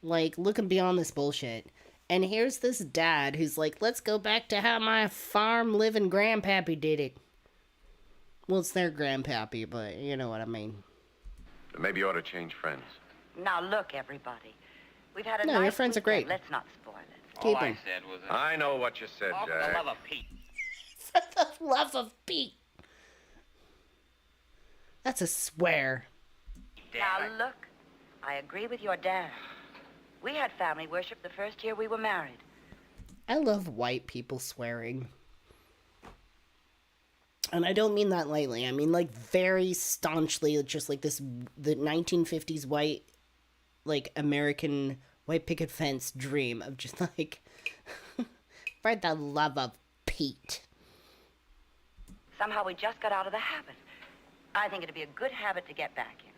Like, looking beyond this bullshit. And here's this dad who's like, let's go back to how my farm-living grandpappy did it. Well, it's their grandpappy, but you know what I mean. Maybe you ought to change friends. Now, look, everybody. We've had a No, nice your friends are weekend. great. Let's not spoil it. Keep All I him. said was, I know what you said, oh, for the Jack. love of Pete. For the love of Pete. That's a swear. Now, look. I agree with your dad. We had family worship the first year we were married. I love white people swearing. And I don't mean that lightly. I mean, like, very staunchly, just like this, the 1950s white, like, American white picket fence dream of just, like, for the love of Pete. Somehow we just got out of the habit. I think it'd be a good habit to get back in.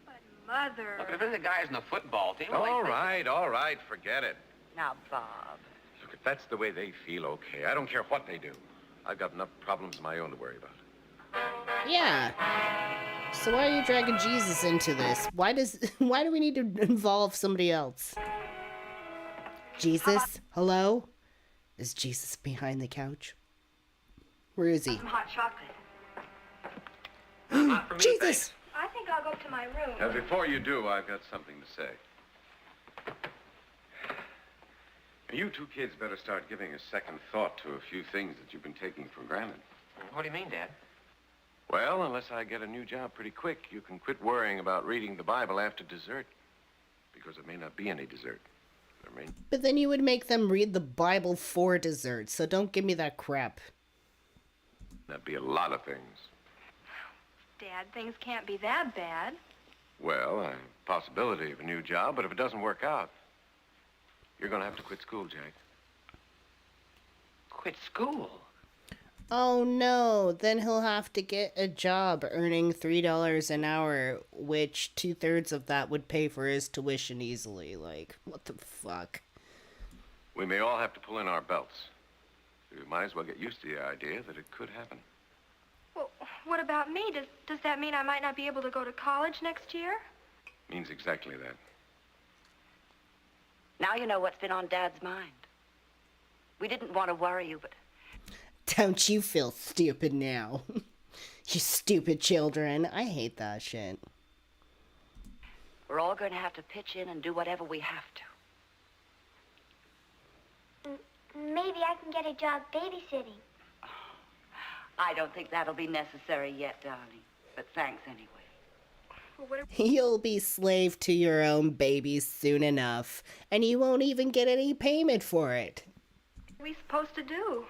But, Mother... Look, if the guys in the football team... All right, forget it. Now, Bob. Look, if that's the way they feel, okay. I don't care what they do. I've got enough problems of my own to worry about. Yeah. So why are you dragging Jesus into this? Why do we need to involve somebody else? Jesus? Hello? Is Jesus behind the couch? Where is he? Some hot chocolate. Not for me, Jesus! thanks. I think I'll go to my room. Now, before you do, I've got something to say. You two kids better start giving a second thought to a few things that you've been taking for granted. What do you mean, Dad? Well, unless I get a new job pretty quick, you can quit worrying about reading the Bible after dessert. Because there may not be any dessert. I mean, But then you would make them read the Bible for dessert, so don't give me that crap. that'd be a lot of things. Dad, things can't be that bad. Well, a possibility of a new job, but if it doesn't work out, you're going to have to quit school, Jack. Quit school? Oh no, then he'll have to get a job earning $3 an hour, which 2/3 of that would pay for his tuition easily. Like, what the fuck? We may all have to pull in our belts. We might as well get used to the idea that it could happen. Well, what about me? Does that mean I might not be able to go to college next year? Means exactly that. Now you know what's been on Dad's mind. We didn't want to worry you, but Don't you feel stupid now? You stupid children. I hate that shit. we're all going to have to pitch in and do whatever we have to. Maybe I can get a job babysitting. I don't think that'll be necessary yet, darling. But thanks anyway. Well, what are You'll be slave to your own babies soon enough, and you won't even get any payment for it. we supposed to do?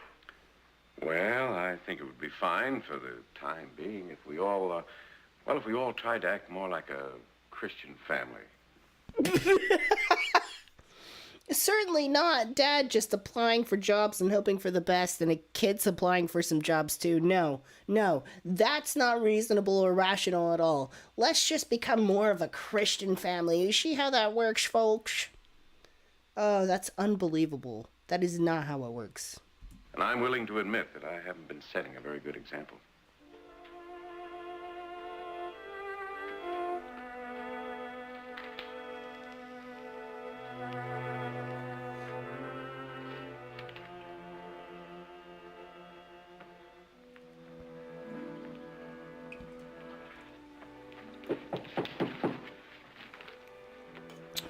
Well, I think it would be fine for the time being if we all, if we all tried to act more like a Christian family. Certainly not Dad just applying for jobs and hoping for the best, and a kid's applying for some jobs too. No, that's not reasonable or rational at all. Let's just become more of a Christian family. You see how that works, folks? Oh, that's unbelievable. That is not how it works. And I'm willing to admit that I haven't been setting a very good example.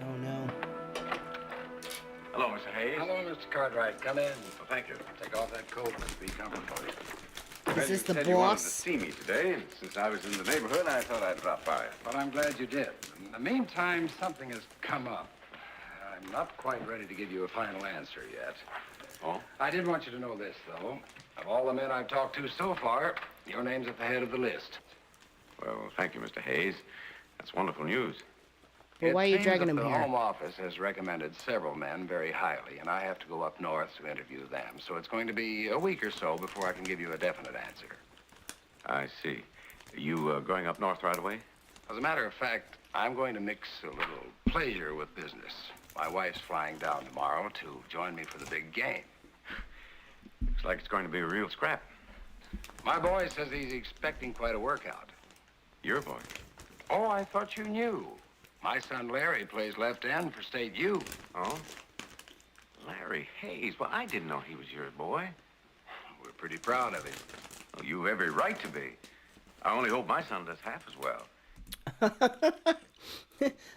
Oh no. Hello, Mr. Hayes. Hello, Mr. Cartwright. Come in. Well, thank you. Take off that coat and be comfortable. Is this the You said you wanted to boss? see me today, and since I was in the neighborhood, I thought I'd drop by. But I'm glad you did. In the meantime, something has come up. I'm not quite ready to give you a final answer yet. Oh? I did want you to know this, though. Of all the men I've talked to so far, your name's at the head of the list. Well, thank you, Mr. Hayes. That's wonderful news. Well, why are you It seems dragging that him the here? Home Office has recommended several men very highly, and I have to go up north to interview them. So it's going to be a week or so before I can give you a definite answer. I see. Are you going up north right away? As a matter of fact, I'm going to mix a little pleasure with business. My wife's flying down tomorrow to join me for the big game. Looks like it's going to be a real scrap. My boy says he's expecting quite a workout. Your boy. Oh, I thought you knew. My son Larry plays left end for State U. Oh? Larry Hayes. Well, I didn't know he was your boy. We're pretty proud of him. Well, you've every right to be. I only hope my son does half as well.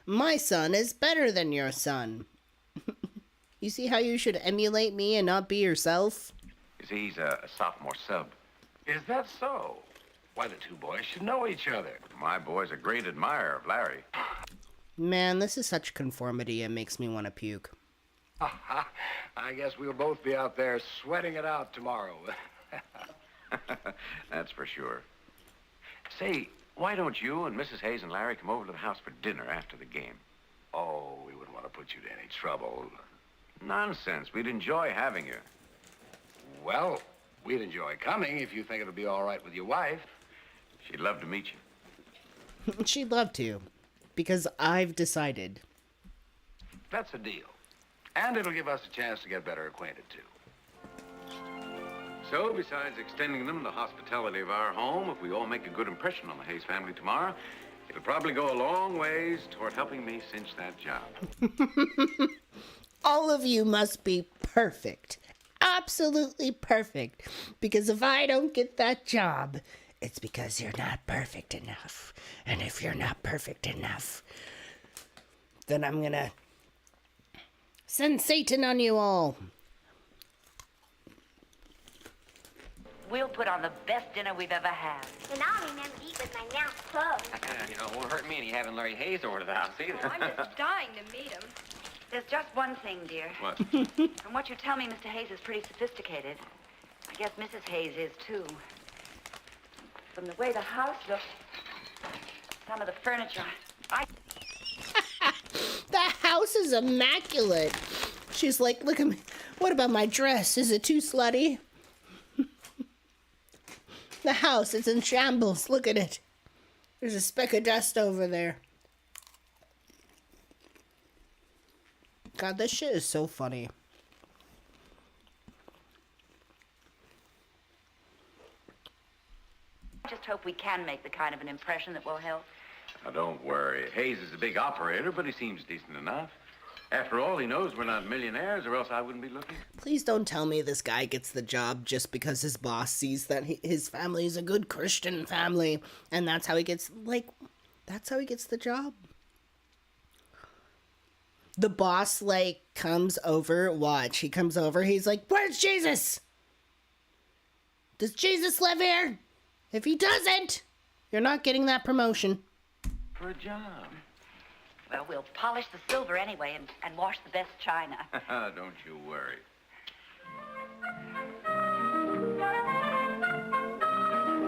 My son is better than your son. You see how you should emulate me and not be yourself? You see, he's a sophomore sub. Is that so? Why, the two boys should know each other. My boy's a great admirer of Larry. Man, this is such conformity, it makes me want to puke. I guess we'll both be out there sweating it out tomorrow. That's for sure. Say, why don't you and Mrs. Hayes and Larry come over to the house for dinner after the game? Oh, we wouldn't want to put you to any trouble. Nonsense. We'd enjoy having you. Well, we'd enjoy coming if you think it'll be all right with your wife. She'd love to meet you. She'd love to, because I've decided. That's a deal. And it'll give us a chance to get better acquainted, too. So, besides extending them the hospitality of our home, if we all make a good impression on the Hayes family tomorrow, it'll probably go a long ways toward helping me cinch that job. All of you must be perfect. Absolutely perfect. Because if I don't get that job, it's because you're not perfect enough. And if you're not perfect enough, then I'm gonna send Satan on you all. We'll put on the best dinner we've ever had. And I'll remember to eat with my mouth closed. You know, it won't hurt me any having Larry Hayes over to the house either. Oh, I'm just dying to meet him. There's just one thing, dear. What? From what you tell me, Mr. Hayes is pretty sophisticated. I guess Mrs. Hayes is, too. From the way the house looks, some of the furniture, The house is immaculate. She's like, look at me. What about my dress? Is it too slutty? The house, it's in shambles. Look at it. There's a speck of dust over there. God, this shit is so funny. I just hope we can make the kind of an impression that will help. Now, don't worry. Hayes is a big operator, but he seems decent enough. After all, he knows we're not millionaires, or else I wouldn't be looking. Please don't tell me this guy gets the job just because his boss sees that his family is a good Christian family, and that's how he gets, that's how he gets the job. The boss, comes over, watch, he comes over, he's like, where's Jesus? Does Jesus live here? If he doesn't, you're not getting that promotion. For a job. Well, we'll polish the silver anyway and wash the best china. Don't you worry.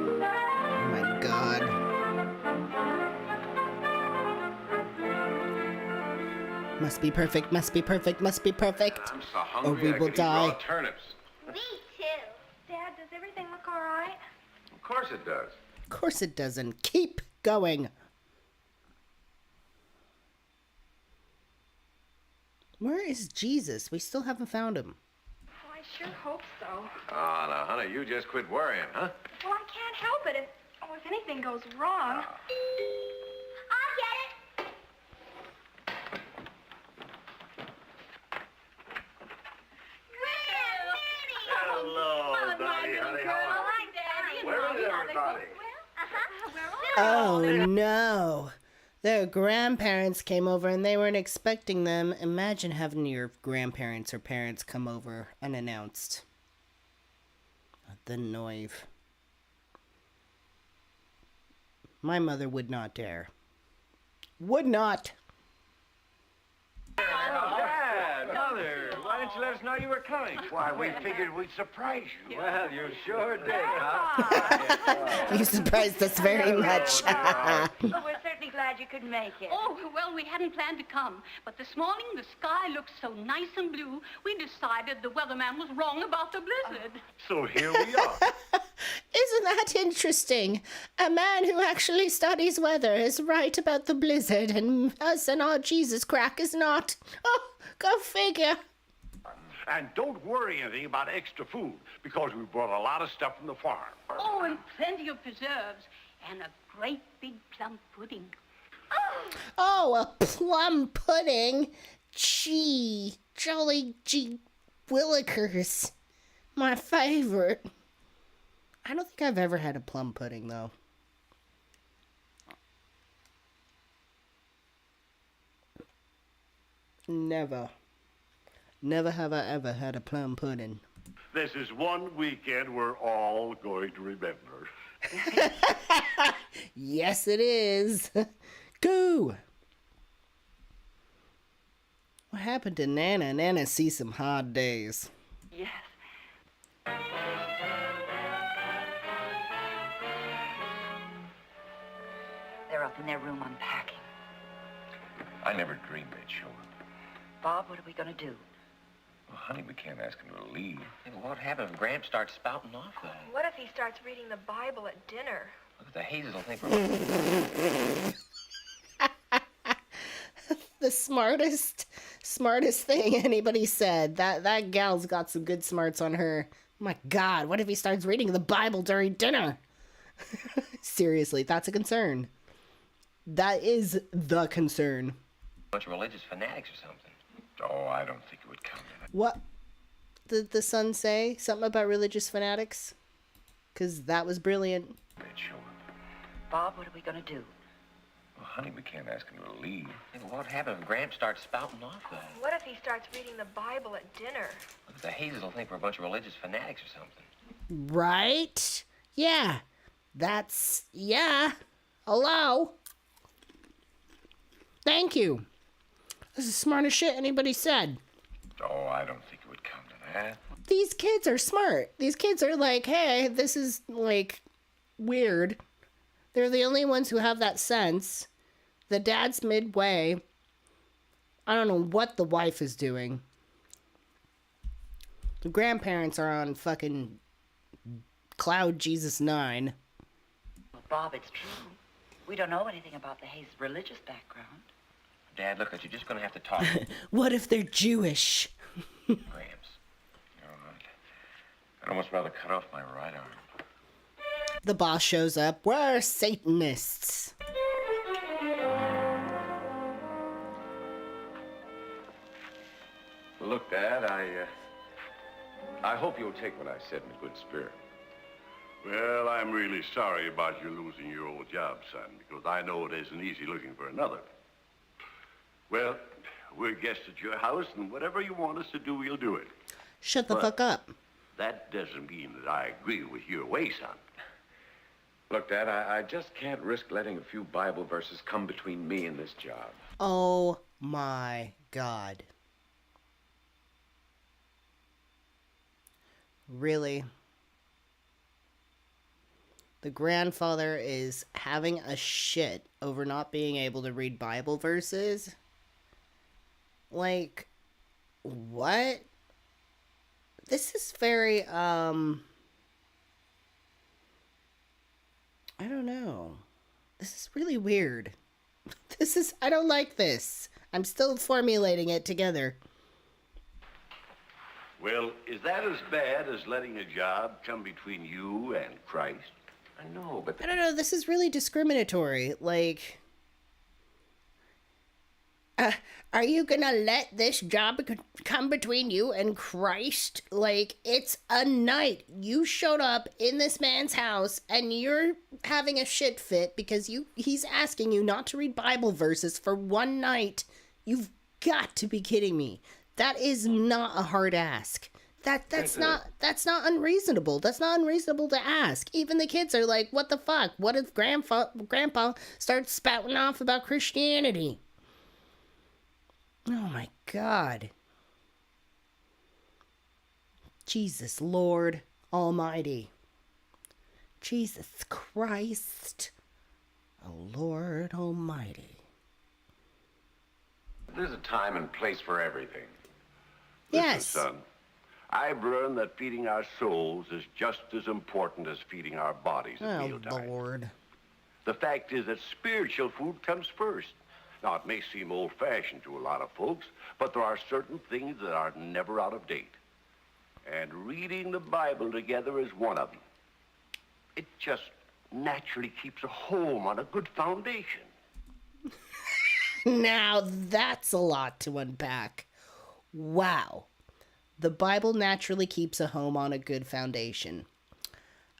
Oh my God. Must be perfect, must be perfect, must be perfect. I'm so hungry, Or we will die. Raw turnips. Me too. Dad, does everything look all right? Of course it does. Of course it doesn't. Keep going. Where is Jesus? We still haven't found him. Oh, I sure hope so. Oh, now, honey, you just quit worrying, huh? Well, I can't help it if anything goes wrong. I'll get it. Hello, Come on, my Donnie, little honey. girl. How are Hi, Daddy. Where is everybody? Oh no. Their grandparents came over and they weren't expecting them. Imagine having your grandparents or parents come over unannounced. The noive. My mother would not dare. Would not. Dad, Mother, why didn't you let us know you were coming? Why, we figured we'd surprise you. Well, you sure did, huh? You surprised us very much. Well, we're certainly glad you could make it. Oh, well, we hadn't planned to come, but this morning the sky looked so nice and blue, we decided the weatherman was wrong about the blizzard. So here we are. Isn't that interesting? A man who actually studies weather is right about the blizzard, and us and our Jesus crack is not. Oh, go figure. And don't worry anything about extra food, because we brought a lot of stuff from the farm. Oh, and plenty of preserves, and a great big plum pudding. Oh, a plum pudding. Gee, jolly gee willikers. My favorite. I don't think I've ever had a plum pudding, though. Never. Never have I ever had a plum pudding. This is one weekend we're all going to remember. Yes, it is. Go! What happened to Nana? Nana sees some hard days. Yes. They're up in their room unpacking. I never dreamed they'd show up. Bob, what are we going to do? Well, honey, we can't ask him to leave. Hey, what happens if Gramps starts spouting off though? What if he starts reading the Bible at dinner? Look, the Hazes will think we're... The smartest thing anybody said. That gal's got some good smarts on her. My God, what if he starts reading the Bible during dinner? Seriously, that's a concern. That is the concern. bunch of religious fanatics or something. Oh, I don't think it would come to that. What did the son say? Something about religious fanatics? Because that was brilliant. They'd show up. Bob, what are we going to do? Well, honey, we can't ask him to leave. Hey, what happens if Gramps starts spouting off though? What if he starts reading the Bible at dinner? Look, the Hazes will think we're a bunch of religious fanatics or something. Right? Yeah. Yeah. Hello? Thank you. This is the smartest shit anybody said. Oh, I don't think it would come to that. These kids are smart. These kids are like, hey, this is, like, weird. They're the only ones who have that sense. The dad's midway. I don't know what the wife is doing. The grandparents are on fucking Cloud Jesus 9. Well, Bob, it's true. We don't know anything about the Hayes' religious background. Dad, look, you're just going to have to talk. What if they're Jewish? Gramps. You're right. I'd almost rather cut off my right arm. The boss shows up. We're Satanists. Look, Dad, I hope you'll take what I said in a good spirit. Well, I'm really sorry about you losing your old job, son, because I know it isn't easy looking for another. Well, we're guests at your house, and whatever you want us to do, we'll do it. Shut the But fuck up. that doesn't mean that I agree with your way, son. Look, Dad, I just can't risk letting a few Bible verses come between me and this job. Oh my God. Really? The grandfather is having a shit over not being able to read Bible verses? Like, what? This is very, I don't know. This is really weird. I don't like this. I'm still formulating it together. Well, is that as bad as letting a job come between you and Christ? I know, but... I don't know, this is really discriminatory. Like, are you gonna let this job come between you and Christ? Like, it's a night. You showed up in this man's house and you're having a shit fit because he's asking you not to read Bible verses for one night. You've got to be kidding me. That is not a hard ask. That's not unreasonable. That's not unreasonable to ask. Even the kids are like, what the fuck? What if grandpa starts spouting off about Christianity? Oh my God. Jesus Lord Almighty. Jesus Christ. Oh Lord Almighty. There's a time and place for everything. Yes. Listen, son, I've learned that feeding our souls is just as important as feeding our bodies at Oh mealtime. Lord. The fact is that spiritual food comes first. Now, it may seem old-fashioned to a lot of folks, but there are certain things that are never out of date. And reading the Bible together is one of them. It just naturally keeps a home on a good foundation. Now that's a lot to unpack. Wow. The Bible naturally keeps a home on a good foundation.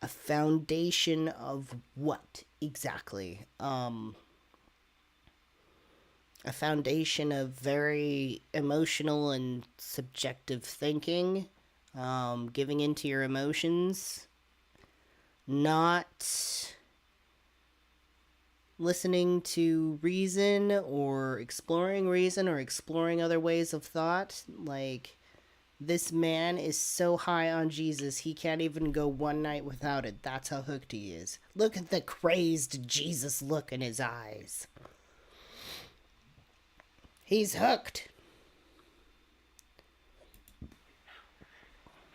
A foundation of what exactly? a foundation of very emotional and subjective thinking, giving into your emotions, not listening to reason or exploring other ways of thought. Like, this man is so high on Jesus, he can't even go one night without it. That's how hooked he is. Look at the crazed Jesus look in his eyes. He's hooked. If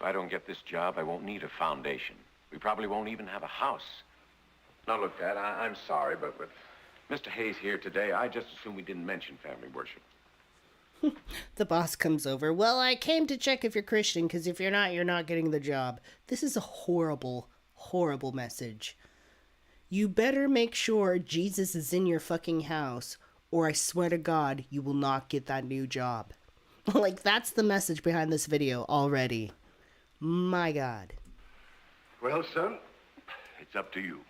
I don't get this job, I won't need a foundation. We probably won't even have a house. Now, look, Dad, I'm sorry, but with Mr. Hayes here today, I just assume we didn't mention family worship. The boss comes over. Well, I came to check if you're Christian, because if you're not getting the job. This is a horrible, horrible message. You better make sure Jesus is in your fucking house, or I swear to God, you will not get that new job. Like, that's the message behind this video already. My God. Well, son, it's up to you.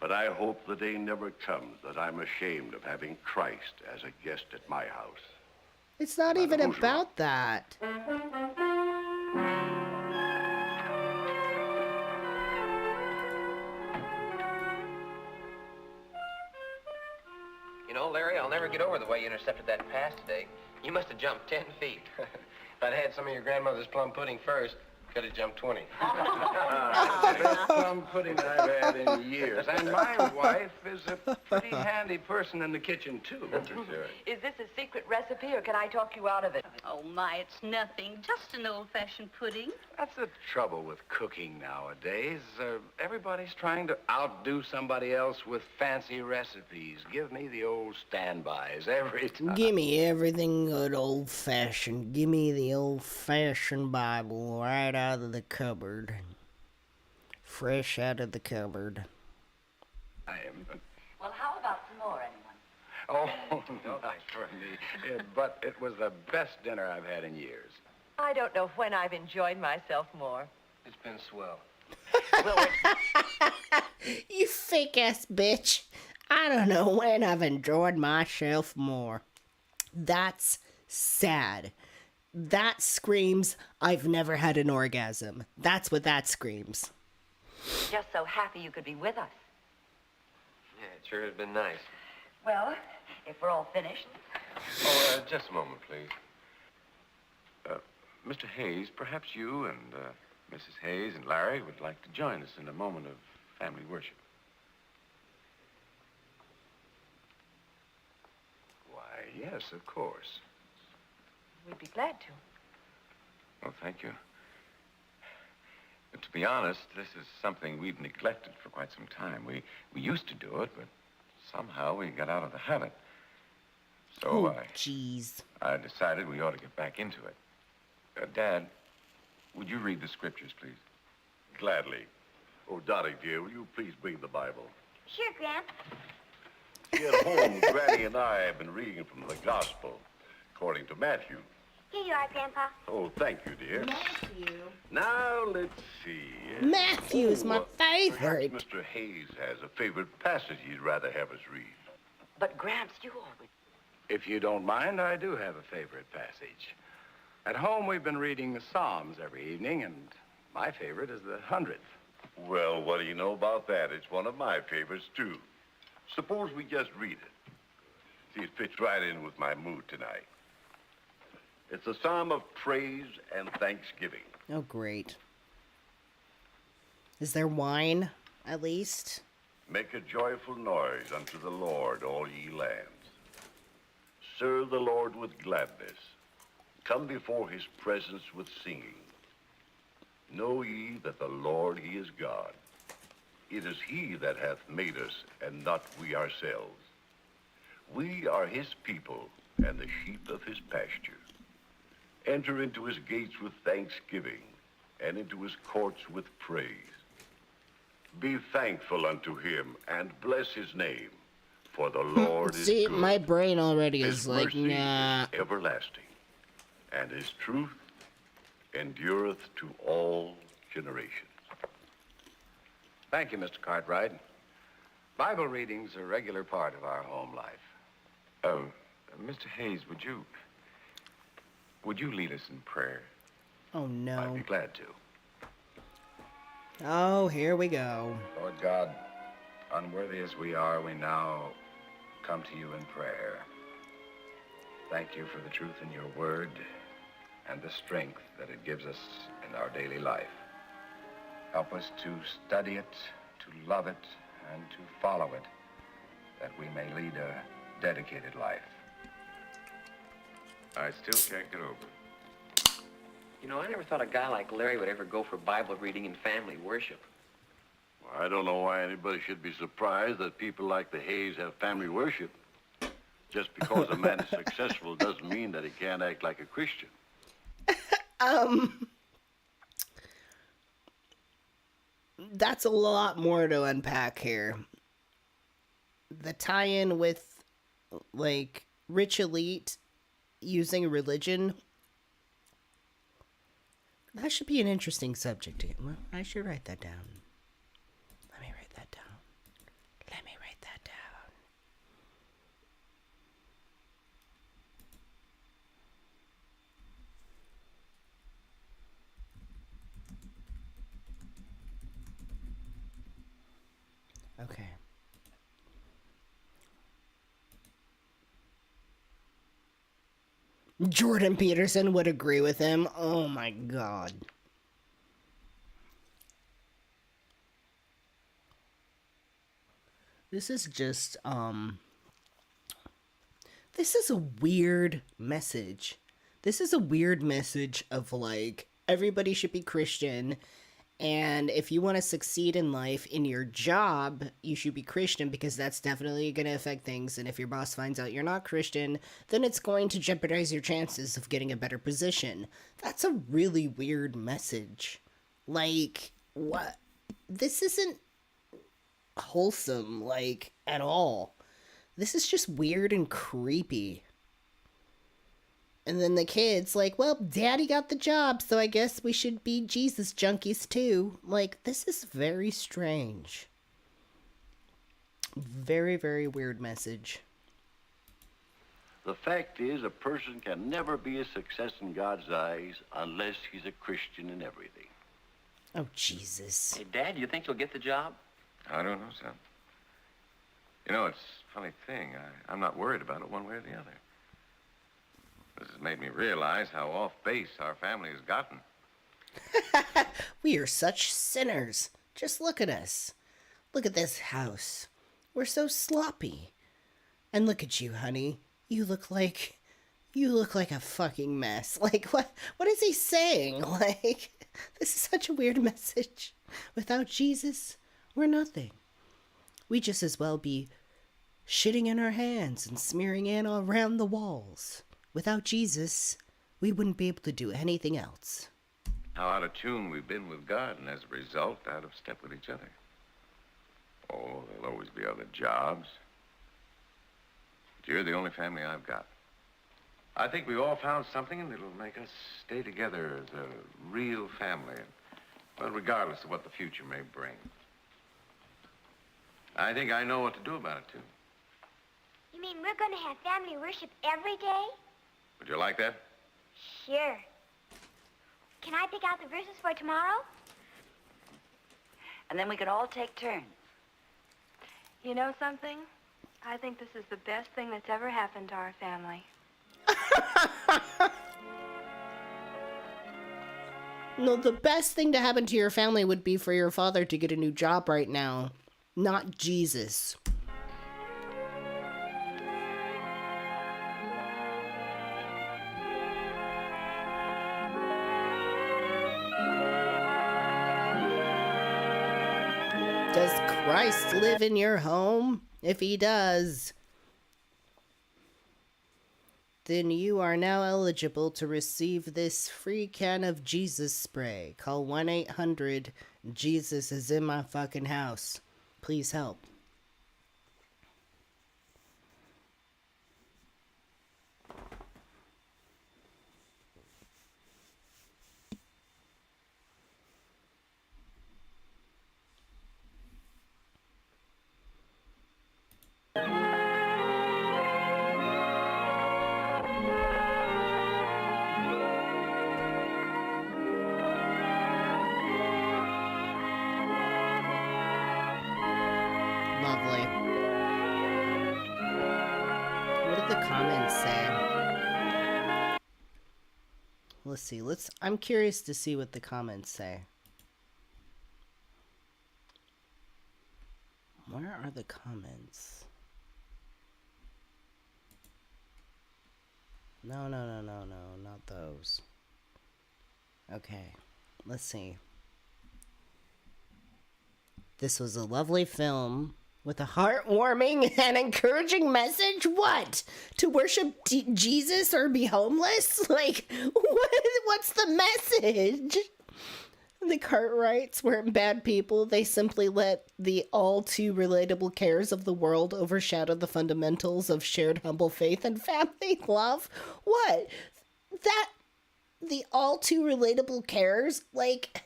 But I hope the day never comes that I'm ashamed of having Christ as a guest at my house. It's not even about that. You know, Larry, I'll never get over the way you intercepted that pass today. You must have jumped 10 feet. If I'd had some of your grandmother's plum pudding first, could have jumped 20. The best plum pudding I've had in years. And my wife is a pretty handy person in the kitchen, too. Is this a secret recipe, or can I talk you out of it? Oh, my, it's nothing. Just an old-fashioned pudding. That's the trouble with cooking nowadays. Everybody's trying to outdo somebody else with fancy recipes. Give me the old standbys every time. Give me everything good old-fashioned. Give me the old-fashioned Bible right out of the cupboard. Fresh out of the cupboard. I am... Well, how about some more, anyone? Oh, no, not for me. But it was the best dinner I've had in years. I don't know when I've enjoyed myself more. It's been swell. You fake-ass bitch. I don't know when I've enjoyed myself more. That's sad. That screams, I've never had an orgasm. That's what that screams. Just so happy you could be with us. Yeah, it sure has been nice. Well, if we're all finished. Oh, just a moment, please. Mr. Hayes, perhaps you and Mrs. Hayes and Larry would like to join us in a moment of family worship. Why, yes, of course. We'd be glad to. Well, thank you. But to be honest, this is something we've neglected for quite some time. We used to do it, but somehow we got out of the habit. So jeez. I decided we ought to get back into it. Dad, would you read the scriptures, please? Gladly. Oh, Dottie, dear, will you please bring the Bible? Sure, Gramp. Here at home, Granny and I have been reading from the Gospel, according to Matthew. Here you are, Grandpa. Oh, thank you, dear. Matthew. Now, let's see. Matthew is my favorite. Perhaps Mr. Hayes has a favorite passage he'd rather have us read. But, Gramps, you always... If you don't mind, I do have a favorite passage. At home, we've been reading the Psalms every evening, and my favorite is the 100th. Well, what do you know about that? It's one of my favorites, too. Suppose we just read it. See, it fits right in with my mood tonight. It's a psalm of praise and thanksgiving. Oh, great. Is there wine, at least? Make a joyful noise unto the Lord, all ye lands. Serve the Lord with gladness. Come before his presence with singing. Know ye that the Lord, he is God. It is he that hath made us, and not we ourselves. We are his people, and the sheep of his pasture. Enter into his gates with thanksgiving, and into his courts with praise. Be thankful unto him, and bless his name, for the Lord is See, good. my brain already His is like, mercy nah. is everlasting, and his truth endureth to all generations. Thank you, Mr. Cartwright. Bible reading's a regular part of our home life. Mr. Hayes, would you lead us in prayer? Oh, I'd no. be glad to. Oh, here we go. Lord God, unworthy as we are, we now come to you in prayer. Thank you for the truth in your word and the strength that it gives us in our daily life. Help us to study it, to love it, and to follow it, that we may lead a dedicated life. I still can't get over it. You know, I never thought a guy like Larry would ever go for Bible reading and family worship. Well, I don't know why anybody should be surprised that people like the Hayes have family worship. Just because a man is successful doesn't mean that he can't act like a Christian. That's a lot more to unpack here. The tie-in with, like, rich elite using religion. That should be an interesting subject. Well, I should write that down. Let me write that down. Let me write that down. Okay. Jordan Peterson would agree with him. Oh my god. This is just, this is a weird message. This is a weird message of, like, everybody should be Christian, and if you want to succeed in life, in your job, you should be Christian, because that's definitely going to affect things, and if your boss finds out you're not Christian, then it's going to jeopardize your chances of getting a better position. That's a really weird message. Like, what? This isn't wholesome, like, at all. This is just weird and creepy. And then the kid's like, well, daddy got the job, so I guess we should be Jesus junkies too. Like, this is very strange. Very, very weird message. The fact is, a person can never be a success in God's eyes unless he's a Christian in everything. Oh, Jesus. Hey, Dad, you think you'll get the job? I don't know, son. You know, it's a funny thing. I'm not worried about it one way or the other. This has made me realize how off base our family has gotten. We are such sinners. Just look at us. Look at this house. We're so sloppy. And look at you, honey. You look like a fucking mess. Like, what is he saying? Like, this is such a weird message. Without Jesus, we're nothing. We just as well be shitting in our hands and smearing in all around the walls. Without Jesus, we wouldn't be able to do anything else. How out of tune we've been with God, and as a result, out of step with each other. Oh, there'll always be other jobs. But you're the only family I've got. I think we all found something that'll make us stay together as a real family. Well, regardless of what the future may bring. I think I know what to do about it, too. You mean we're going to have family worship every day? Would you like that? Sure. Can I pick out the verses for tomorrow? And then we could all take turns. You know something? I think this is the best thing that's ever happened to our family. No, the best thing to happen to your family would be for your father to get a new job right now. Not Jesus. Does Christ live in your home? If he does, then you are now eligible to receive this free can of Jesus spray. Call 1-800-Jesus is in my fucking house. Please help. the comments say? Let's see. I'm curious to see what the comments say. Where are the comments? No, not those. Okay, let's see. This was a lovely film with a heartwarming and encouraging message. What? To worship Jesus or be homeless? Like, what's the message? The Cartwrights weren't bad people. They simply let the all too relatable cares of the world overshadow the fundamentals of shared humble faith and family love. What? That the all too relatable cares? Like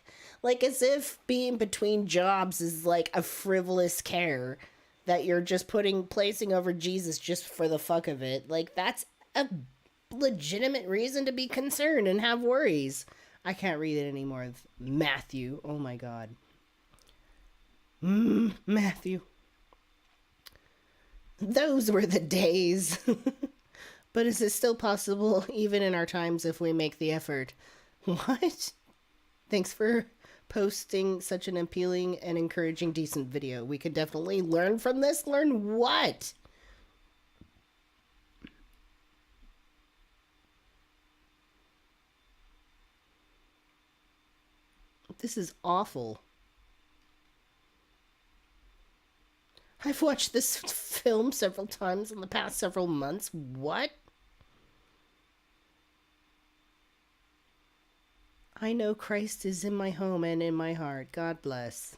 as if being between jobs is like a frivolous care that you're just placing over Jesus just for the fuck of it. Like, that's a legitimate reason to be concerned and have worries. I can't read it anymore. Matthew. Oh my God. Matthew. Those were the days. But is it still possible, even in our times, if we make the effort? What? Thanks for posting such an appealing and encouraging, decent video. We could definitely learn from this. Learn what? This is awful. I've watched this film several times in the past several months. What? I know Christ is in my home and in my heart. God bless.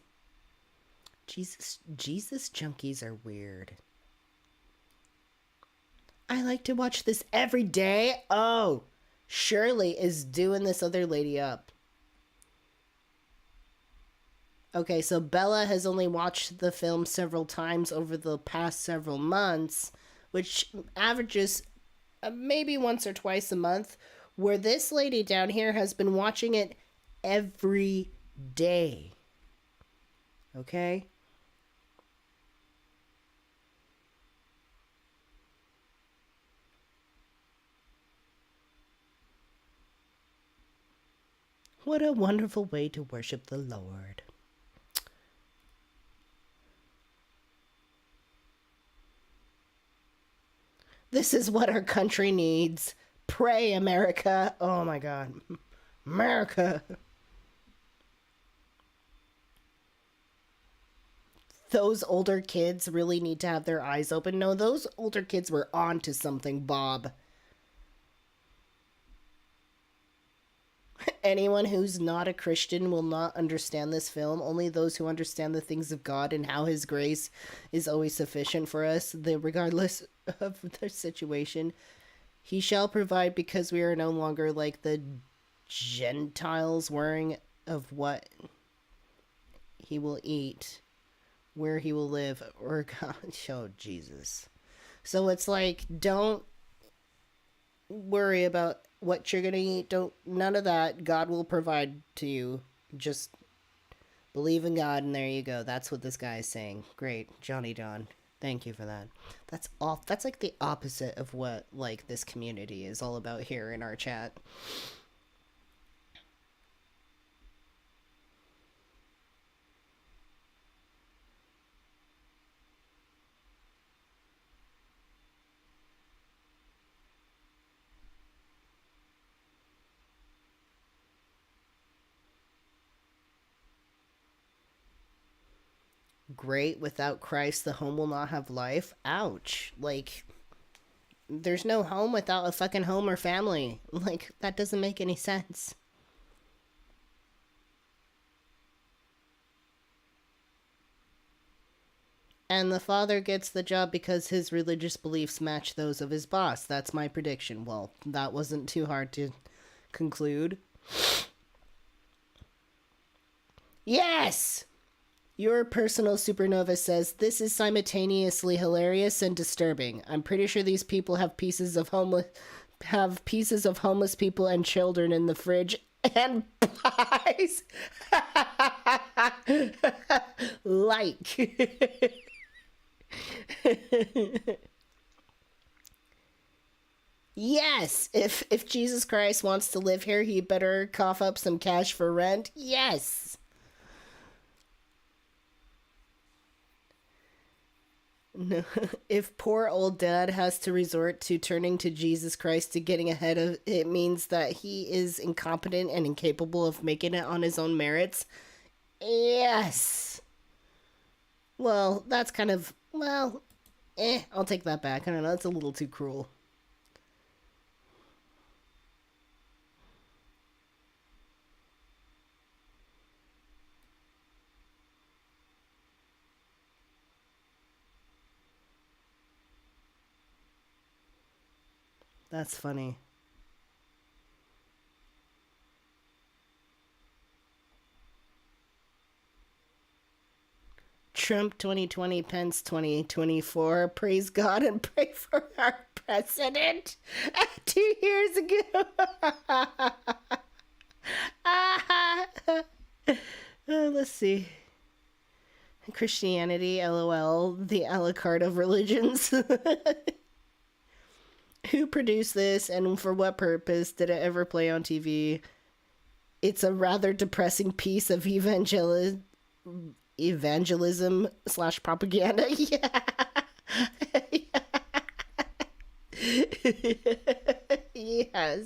Jesus junkies are weird. I like to watch this every day. Oh, Shirley is doing this other lady up. Okay, so Bella has only watched the film several times over the past several months, which averages maybe once or twice a month, where this lady down here has been watching it every day. Okay? What a wonderful way to worship the Lord. This is what our country needs. Pray, America. Oh my God. America. Those older kids really need to have their eyes open. No, those older kids were on to something, Bob. Anyone who's not a Christian will not understand this film. Only those who understand the things of God and how His grace is always sufficient for us, regardless of their situation. He shall provide, because we are no longer like the Gentiles, worrying of what he will eat, where he will live, or God. Oh, Jesus. So it's like, don't worry about what you're gonna eat. None of that. God will provide to you. Just believe in God, and there you go. That's what this guy is saying. Great, Johnny John. Thank you for that. That's like the opposite of what like this community is all about here in our chat. Great, without Christ, the home will not have life. Ouch. Like, there's no home without a fucking home or family. Like, that doesn't make any sense. And the father gets the job because his religious beliefs match those of his boss. That's my prediction. Well, that wasn't too hard to conclude. Yes! Your personal supernova says, this is simultaneously hilarious and disturbing. I'm pretty sure these people have pieces of homeless people and children in the fridge and pies. Like. Yes, if Jesus Christ wants to live here, he better cough up some cash for rent. Yes. No, if poor old dad has to resort to turning to Jesus Christ to getting ahead of it means that he is incompetent and incapable of making it on his own merits. Yes. Well, that's kind of, well, I'll take that back. I don't know, that's a little too cruel. That's funny. Trump 2020, Pence 2024. Praise God and pray for our president. 2 years ago. Let's see. Christianity, LOL, the a la carte of religions. Who produced this and for what purpose? Did it ever play on TV? It's a rather depressing piece of evangelism / propaganda. Yeah. Yes.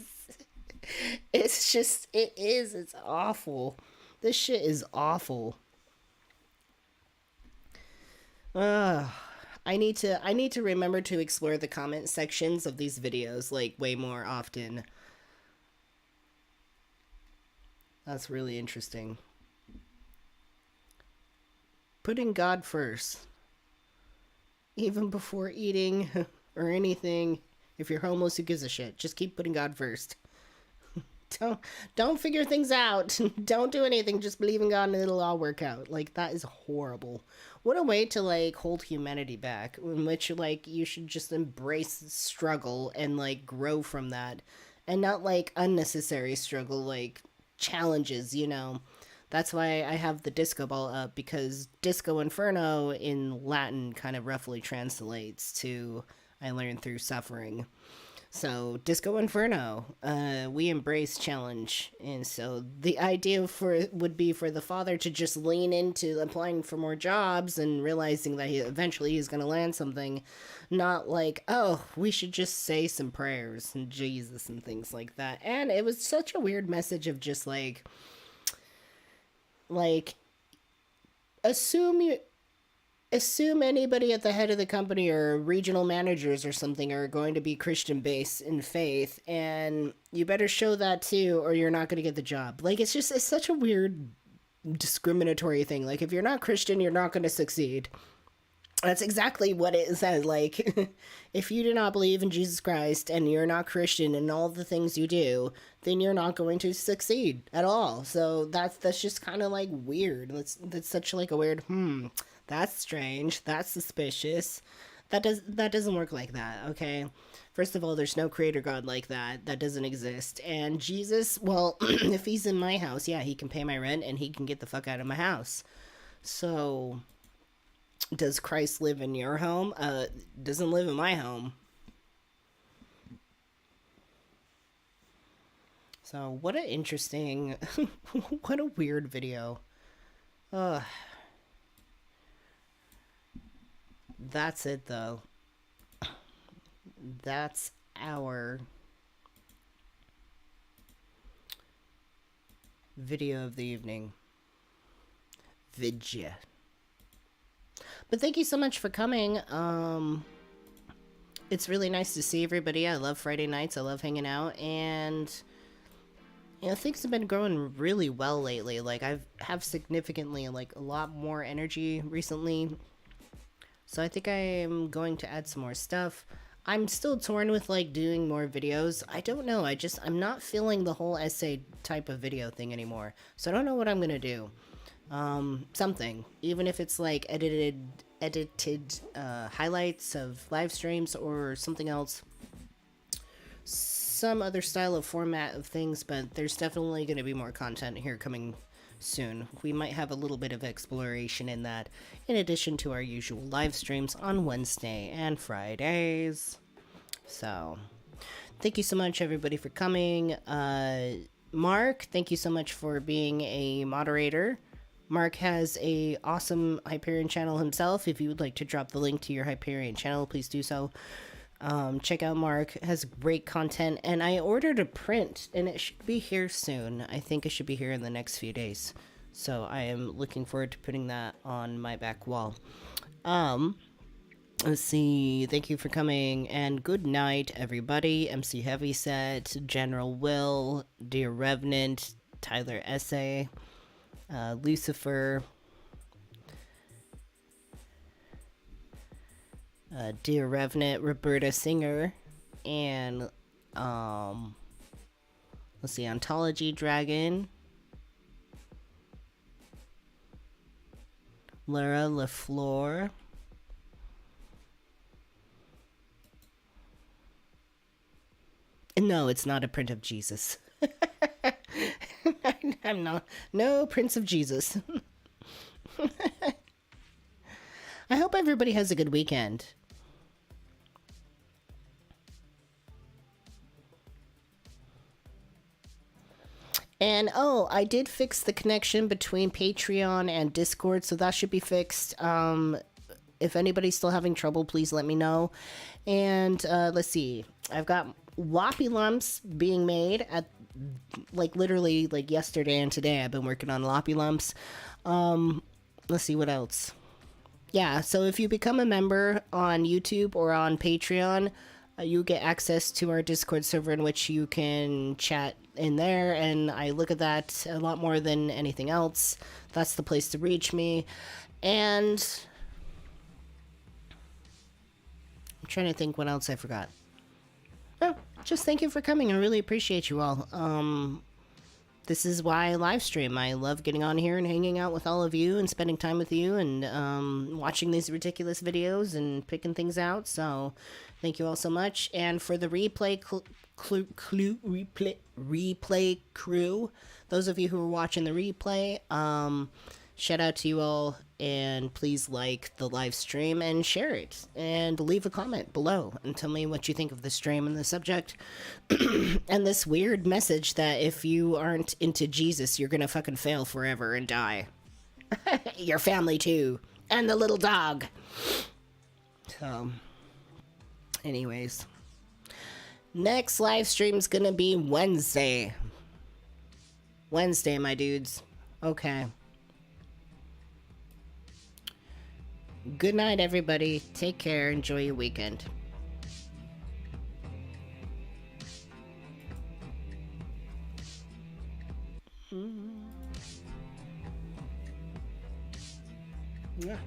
It's awful. This shit is awful. I need to remember to explore the comment sections of these videos like way more often. That's really interesting. Putting God first. Even before eating or anything. If you're homeless, who gives a shit? Just keep putting God first. Don't figure things out. Don't do anything. Just believe in God and it'll all work out. Like, that is horrible. What a way to, like, hold humanity back. In which, like, you should just embrace struggle and, like, grow from that. And not, like, unnecessary struggle, like, challenges, you know. That's why I have the disco ball up, because Disco Inferno in Latin kind of roughly translates to I learned through suffering. So, Disco Inferno, we embrace challenge. And so the idea would be for the father to just lean into applying for more jobs and realizing that eventually he's going to land something. Not like, oh, we should just say some prayers and Jesus and things like that. And it was such a weird message of just like assume anybody at the head of the company or regional managers or something are going to be Christian based in faith, and you better show that too or you're not going to get the job. Like, it's such a weird discriminatory thing. Like, if you're not Christian, you're not going to succeed. That's exactly what it says. Like, if you do not believe in Jesus Christ and you're not Christian in all the things you do, then you're not going to succeed at all. So that's just kind of like weird. That's such like a weird, that's strange. That's suspicious. That doesn't work like that, okay? First of all, there's no creator God like that. That doesn't exist. And Jesus, well, if he's in my house, yeah, he can pay my rent and he can get the fuck out of my house. So, does Christ live in your home? Doesn't live in my home. So, what an interesting, what a weird video. That's it, though. That's our video of the evening. Vidya. But thank you so much for coming. It's really nice to see everybody. I love Friday nights. I love hanging out. And, you know, things have been growing really well lately. Like, I have significantly, like, a lot more energy recently. So I think I am going to add some more stuff. I'm still torn with, like, doing more videos. I don't know. I'm not feeling the whole essay type of video thing anymore. So I don't know what I'm going to do. Something. Even if it's, like, edited highlights of live streams or something else. Some other style of format of things, but there's definitely going to be more content here coming soon. We might have a little bit of exploration in that, in addition to our usual live streams on Wednesday and Fridays. So, Thank you so much, everybody, for coming. Mark, thank you so much for being a moderator. Mark has a awesome Hyperion channel himself. If you would like to drop the link to your Hyperion channel, please do so. Check out Mark. Has great content. And I ordered a print, and it should be here soon. I think it should be here in the next few days. So I am looking forward to putting that on my back wall. Let's see. Thank you for coming, and good night, everybody. MC Heavyset, General Will, Dear Revenant, Tyler Essay, Lucifer, Dear Revenant, Roberta Singer, and let's see, Ontology Dragon, Laura LaFleur, no, it's not a print of Jesus. I'm not. No Prince of Jesus. I hope everybody has a good weekend. And oh, I did fix the connection between Patreon and Discord, so that should be fixed. If anybody's still having trouble, please let me know. And let's see. I've got Whoppy Lumps being made at literally yesterday and today. I've been working on Loppy Lumps. Let's see what else. Yeah, so if you become a member on YouTube or on Patreon, you get access to our Discord server in which you can chat in there, and I look at that a lot more than anything else. That's the place to reach me. And I'm trying to think what else I forgot. Oh, just thank you for coming. I really appreciate you all. This is why I live stream. I love getting on here and hanging out with all of you and spending time with you and watching these ridiculous videos and picking things out. So thank you all so much. And for the replay replay crew, those of you who are watching the replay, shout out to you all, and please like the live stream and share it and leave a comment below and tell me what you think of the stream and the subject and this weird message that if you aren't into Jesus, you're gonna fucking fail forever and die. Your family too, and the little dog. So anyways, next live stream's gonna be Wednesday, my dudes. Okay. Good night, everybody. Take care. Enjoy your weekend. Yeah.